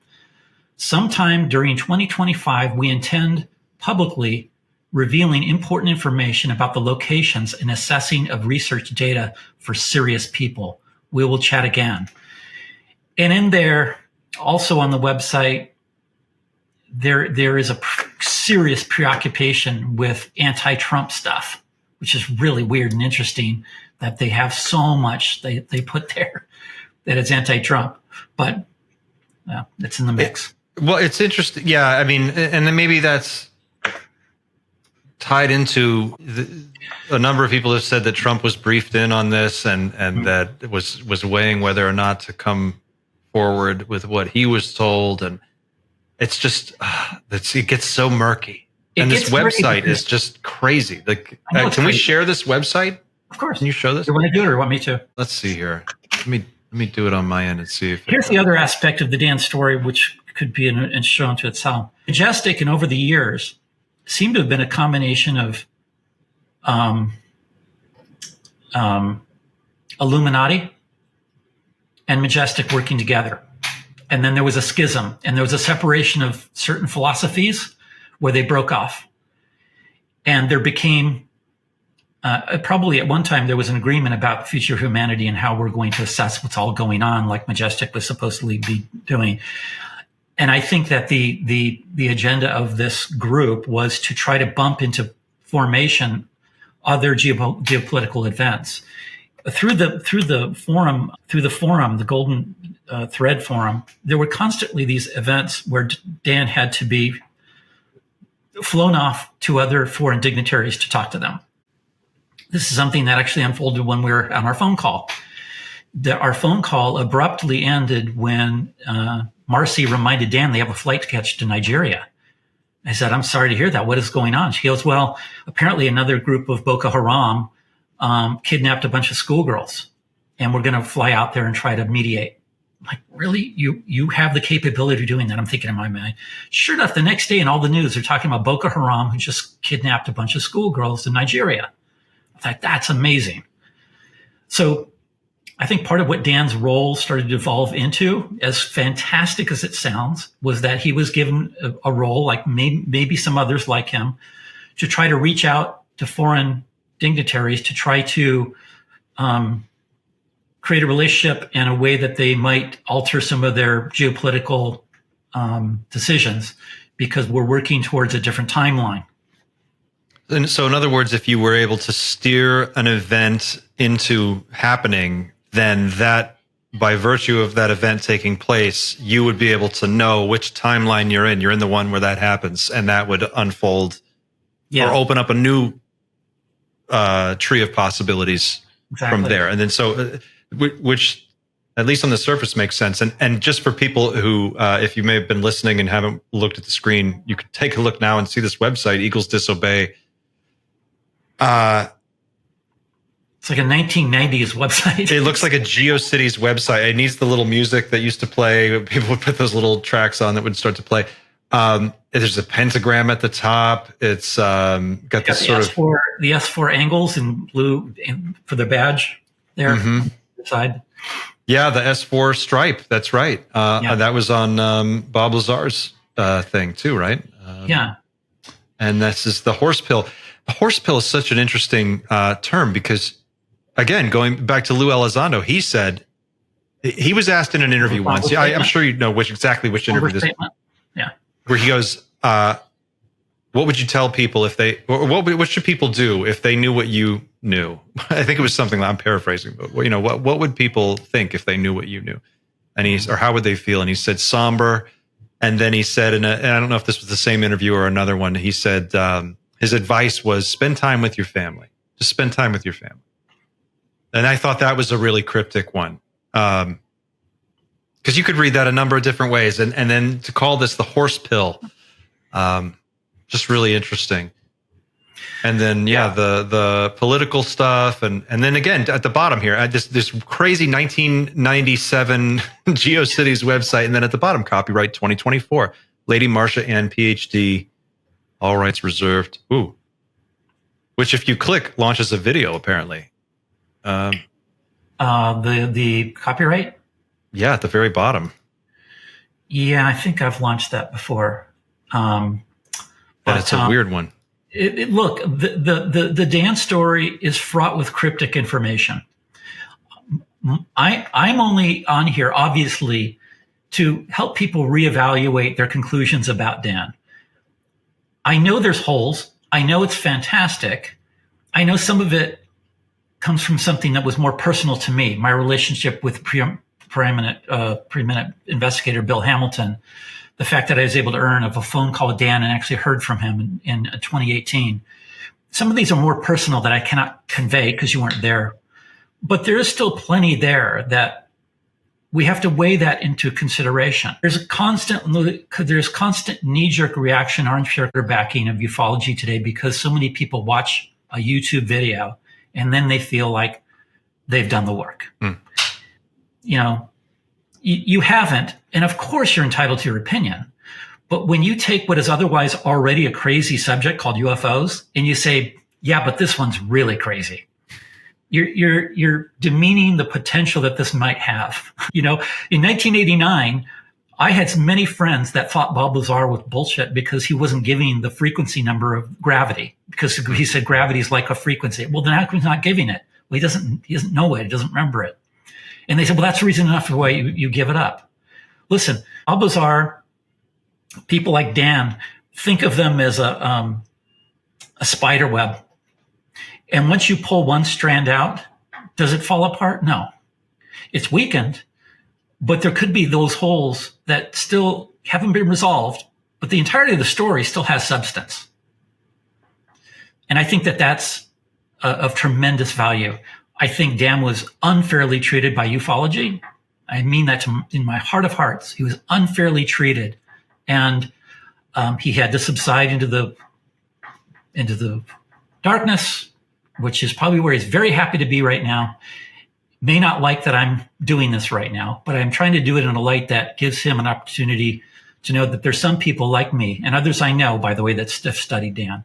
Sometime during 2025, we intend publicly revealing important information about the locations and assessing of research data for serious people. We will chat again. And in there, also on the website, there is a serious preoccupation with anti-Trump stuff, which is really weird and interesting that they have so much they put there that it's anti-Trump, but it's in the mix. Well, it's interesting. Yeah, I mean, and then maybe that's tied into a number of people have said that Trump was briefed in on this and that was weighing whether or not to come forward with what he was told. And it's just, it gets so murky. And this website is just crazy. Like, can we share this website? Of course. Can you show this? You want to do it or want me to? Let's see here. Let me do it on my end and see if here's the other aspect of the Dan story, which could be shown to itself. Majestic, and over the years, seemed to have been a combination of Illuminati and Majestic working together. And then there was a schism, and there was a separation of certain philosophies where they broke off. And there became, probably at one time, there was an agreement about future humanity and how we're going to assess what's all going on, like Majestic was supposedly be doing. And I think that the agenda of this group was to try to bump into formation other geopolitical events. Through the forum, the Golden Thread Forum, there were constantly these events where Dan had to be flown off to other foreign dignitaries to talk to them. This is something that actually unfolded when we were on our phone call. Our phone call abruptly ended when Marcy reminded Dan they have a flight to catch to Nigeria. I said, I'm sorry to hear that. What is going on? She goes, well, apparently another group of Boko Haram kidnapped a bunch of schoolgirls, and we're going to fly out there and try to mediate. I'm like, really? You have the capability of doing that? I'm thinking in my mind. Sure enough, the next day in all the news, they're talking about Boko Haram who just kidnapped a bunch of schoolgirls in Nigeria. I thought, that's amazing. So I think part of what Dan's role started to evolve into, as fantastic as it sounds, was that he was given a role, like maybe some others like him, to try to reach out to foreign dignitaries to try to create a relationship in a way that they might alter some of their geopolitical decisions, because we're working towards a different timeline. And so, in other words, if you were able to steer an event into happening, then that, by virtue of that event taking place, you would be able to know which timeline you're in. You're in the one where that happens, and that would unfold or open up a new tree of possibilities from there. And then which at least on the surface makes sense. And just for people who, if you may have been listening and haven't looked at the screen, you could take a look now and see this website, Eagles Disobey. It's like a 1990s website. It looks like a GeoCities website. It needs the little music that used to play. People would put those little tracks on that would start to play. There's a pentagram at the top. It's got this sort of the S4 angles in blue for the badge there on the side. Yeah, the S4 stripe. That's right. That was on Bob Lazar's thing too, right? Yeah. And this is the horse pill. The horse pill is such an interesting term because, again, going back to Lou Elizondo, he said he was asked in an interview once. Yeah, I'm sure you know which interview this. Yeah. Where he goes, what would you tell people if they, or what should people do if they knew what you knew? I think it was something that I'm paraphrasing, but what would people think if they knew what you knew? And or how would they feel? And he said somber. And then he said, and I don't know if this was the same interview or another one, he said, his advice was spend time with your family. Just spend time with your family. And I thought that was a really cryptic one. Because you could read that a number of different ways. And then to call this the horse pill, just really interesting. And then, the political stuff. And then again, at the bottom here, this crazy 1997 GeoCities website. And then at the bottom, copyright 2024, Lady Marcia Ann, PhD, all rights reserved. Ooh. Which if you click, launches a video, apparently. The copyright? Yeah, at the very bottom. Yeah, I think I've launched that before. But it's a weird one. Look, the Dan story is fraught with cryptic information. I'm only on here, obviously, to help people reevaluate their conclusions about Dan. I know there's holes. I know it's fantastic. I know some of it comes from something that was more personal to me, my relationship with preeminent investigator Bill Hamilton. The fact that I was able to earn of a phone call with Dan and actually heard from him in 2018. Some of these are more personal that I cannot convey because you weren't there. But there is still plenty there that we have to weigh that into consideration. There's constant knee-jerk reaction, armchair backing of ufology today because so many people watch a YouTube video and then they feel like they've done the work. You haven't, and of course you're entitled to your opinion. But when you take what is otherwise already a crazy subject called UFOs and you say, yeah, but this one's really crazy, you're demeaning the potential that this might have. In 1989, I had many friends that thought Bob Lazar was bullshit because he wasn't giving the frequency number of gravity because he said gravity is like a frequency. Well, then how come he's not giving it? Well, he doesn't know it. He doesn't remember it. And they said, well, that's reason enough for why you give it up. Listen, Bob Lazar, people like Dan, think of them as a spider web. And once you pull one strand out, does it fall apart? No. It's weakened, but there could be those holes that still haven't been resolved, but the entirety of the story still has substance. And I think that that's of tremendous value. I think Dan was unfairly treated by ufology. I mean that in my heart of hearts. He was unfairly treated, and he had to subside into the darkness, which is probably where he's very happy to be right now. May not like that I'm doing this right now, but I'm trying to do it in a light that gives him an opportunity to know that there's some people like me and others I know, by the way, that have studied Dan,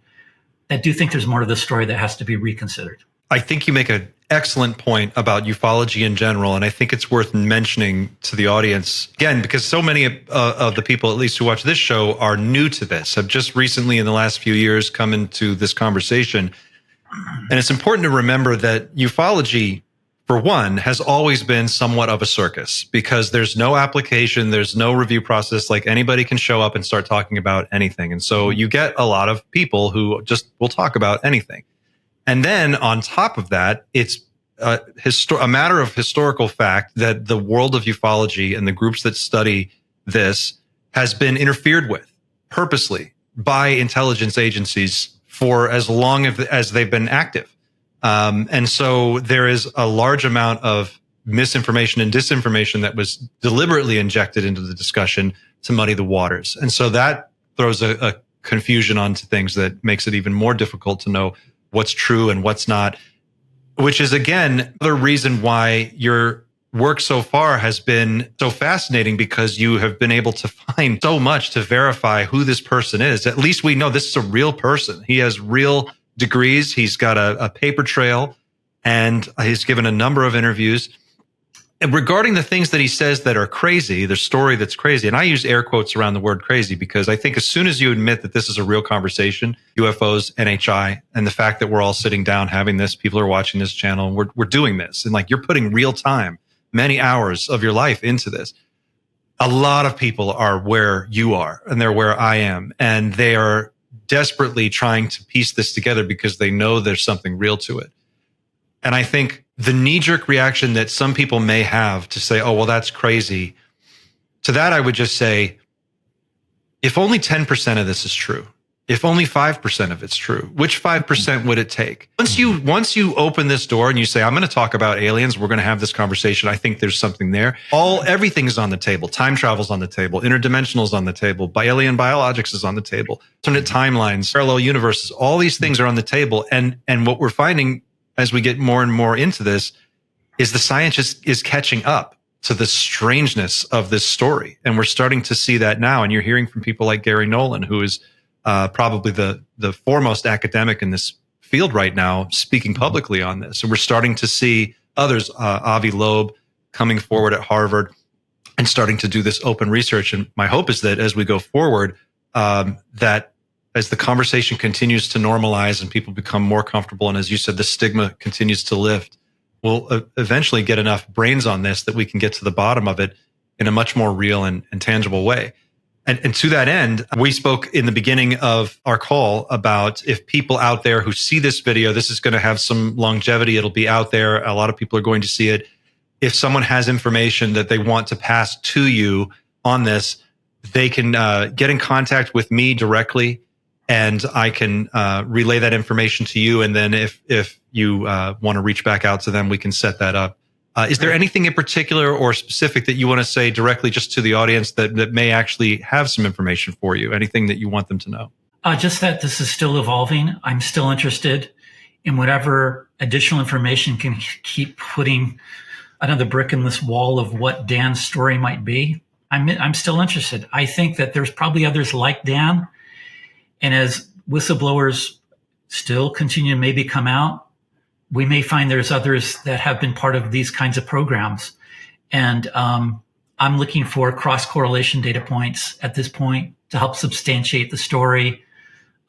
that do think there's more to the story that has to be reconsidered. I think you make an excellent point about ufology in general, and I think it's worth mentioning to the audience, again, because so many of the people, at least who watch this show, are new to this, have just recently in the last few years come into this conversation. And it's important to remember that ufology, for one, has always been somewhat of a circus because there's no application, there's no review process, like anybody can show up and start talking about anything. And so you get a lot of people who just will talk about anything. And then on top of that, it's a matter of historical fact that the world of ufology and the groups that study this has been interfered with purposely by intelligence agencies for as long as they've been active. And so there is a large amount of misinformation and disinformation that was deliberately injected into the discussion to muddy the waters. And so that throws a confusion onto things that makes it even more difficult to know what's true and what's not. which is, again, the reason why your work so far has been so fascinating, because you have been able to find so much to verify who this person is. At least we know this is a real person. He has real degrees. He's got a paper trail, and he's given a number of interviews. And regarding the things that he says that are crazy, the story that's crazy, and I use air quotes around the word crazy, because I think as soon as you admit that this is a real conversation, UFOs, NHI, and the fact that we're all sitting down having this, people are watching this channel, and we're doing this, and like, you're putting real time, many hours of your life into this. A lot of people are where you are, and they're where I am, and they are desperately trying to piece this together because they know there's something real to it. And I think the knee-jerk reaction that some people may have to say, oh, well, that's crazy. To that, I would just say, if only 10% of this is true, if only 5% of it's true, which 5% would it take? Once you open this door and you say, I'm going to talk about aliens, we're going to have this conversation, I think there's something there. Everything is on the table. Time travel's on the table. Interdimensional's on the table. Alien biologics is on the table. Alternate timelines, parallel universes, all these things are on the table. And what we're finding as we get more and more into this is the science is catching up to the strangeness of this story. And we're starting to see that now. And you're hearing from people like Gary Nolan, who is probably the foremost academic in this field right now, speaking publicly on this. And we're starting to see others, Avi Loeb, coming forward at Harvard and starting to do this open research. And my hope is that as we go forward, that as the conversation continues to normalize and people become more comfortable, and as you said, the stigma continues to lift, we'll eventually get enough brains on this that we can get to the bottom of it in a much more real and tangible way. And to that end, we spoke in the beginning of our call about, if people out there who see this video, this is going to have some longevity. It'll be out there. A lot of people are going to see it. If someone has information that they want to pass to you on this, they can get in contact with me directly, and I can relay that information to you. And then if you want to reach back out to them, we can set that up. Is there anything in particular or specific that you want to say directly just to the audience that may actually have some information for you? Anything that you want them to know? Just that this is still evolving. I'm still interested in whatever additional information can keep putting another brick in this wall of what Dan's story might be. I'm still interested. I think that there's probably others like Dan. And as whistleblowers still continue to maybe come out, we may find there's others that have been part of these kinds of programs. And I'm looking for cross-correlation data points at this point to help substantiate the story,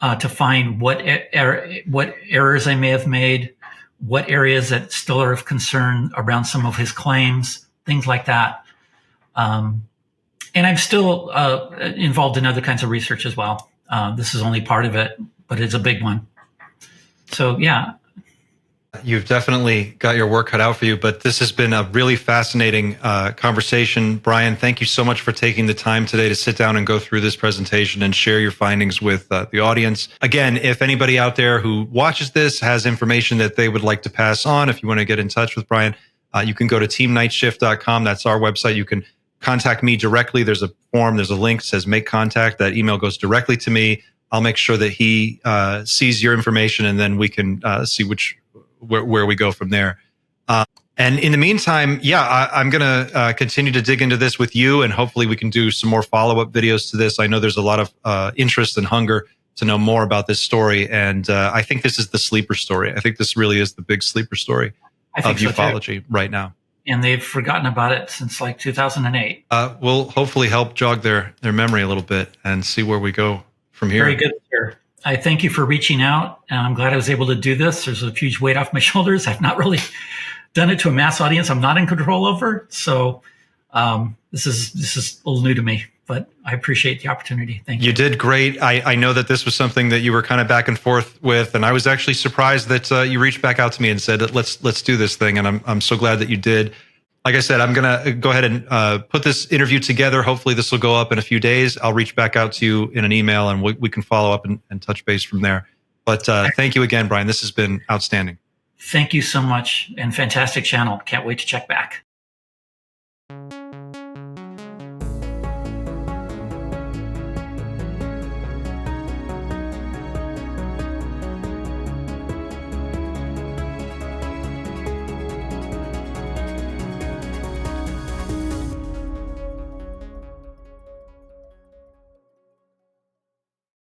to find what errors I may have made, what areas that still are of concern around some of his claims, things like that. And I'm still involved in other kinds of research as well. This is only part of it, but it's a big one. So, yeah. You've definitely got your work cut out for you, but this has been a really fascinating conversation. Brian, thank you so much for taking the time today to sit down and go through this presentation and share your findings with the audience. Again, if anybody out there who watches this has information that they would like to pass on, if you want to get in touch with Brian, you can go to teamnightshift.com. That's our website. You can contact me directly. There's a form, there's a link that says make contact. That email goes directly to me. I'll make sure that he sees your information, and then we can see where we go from there. And in the meantime, I'm going to continue to dig into this with you, and hopefully we can do some more follow-up videos to this. I know there's a lot of interest and hunger to know more about this story, and I think this is the sleeper story. I think this really is the big sleeper story of ufology right now. And they've forgotten about it since like 2008. We'll hopefully help jog their memory a little bit and see where we go from here. Very good, sir. I thank you for reaching out. And I'm glad I was able to do this. There's a huge weight off my shoulders. I've not really done it to a mass audience I'm not in control over. So this is a little new to me, but I appreciate the opportunity. Thank you. You did great. I know that this was something that you were kind of back and forth with, and I was actually surprised that you reached back out to me and said, let's do this thing. And I'm so glad that you did. Like I said, I'm going to go ahead and put this interview together. Hopefully this will go up in a few days. I'll reach back out to you in an email, and we can follow up and touch base from there. But thank you again, Brian. This has been outstanding. Thank you so much, and fantastic channel. Can't wait to check back.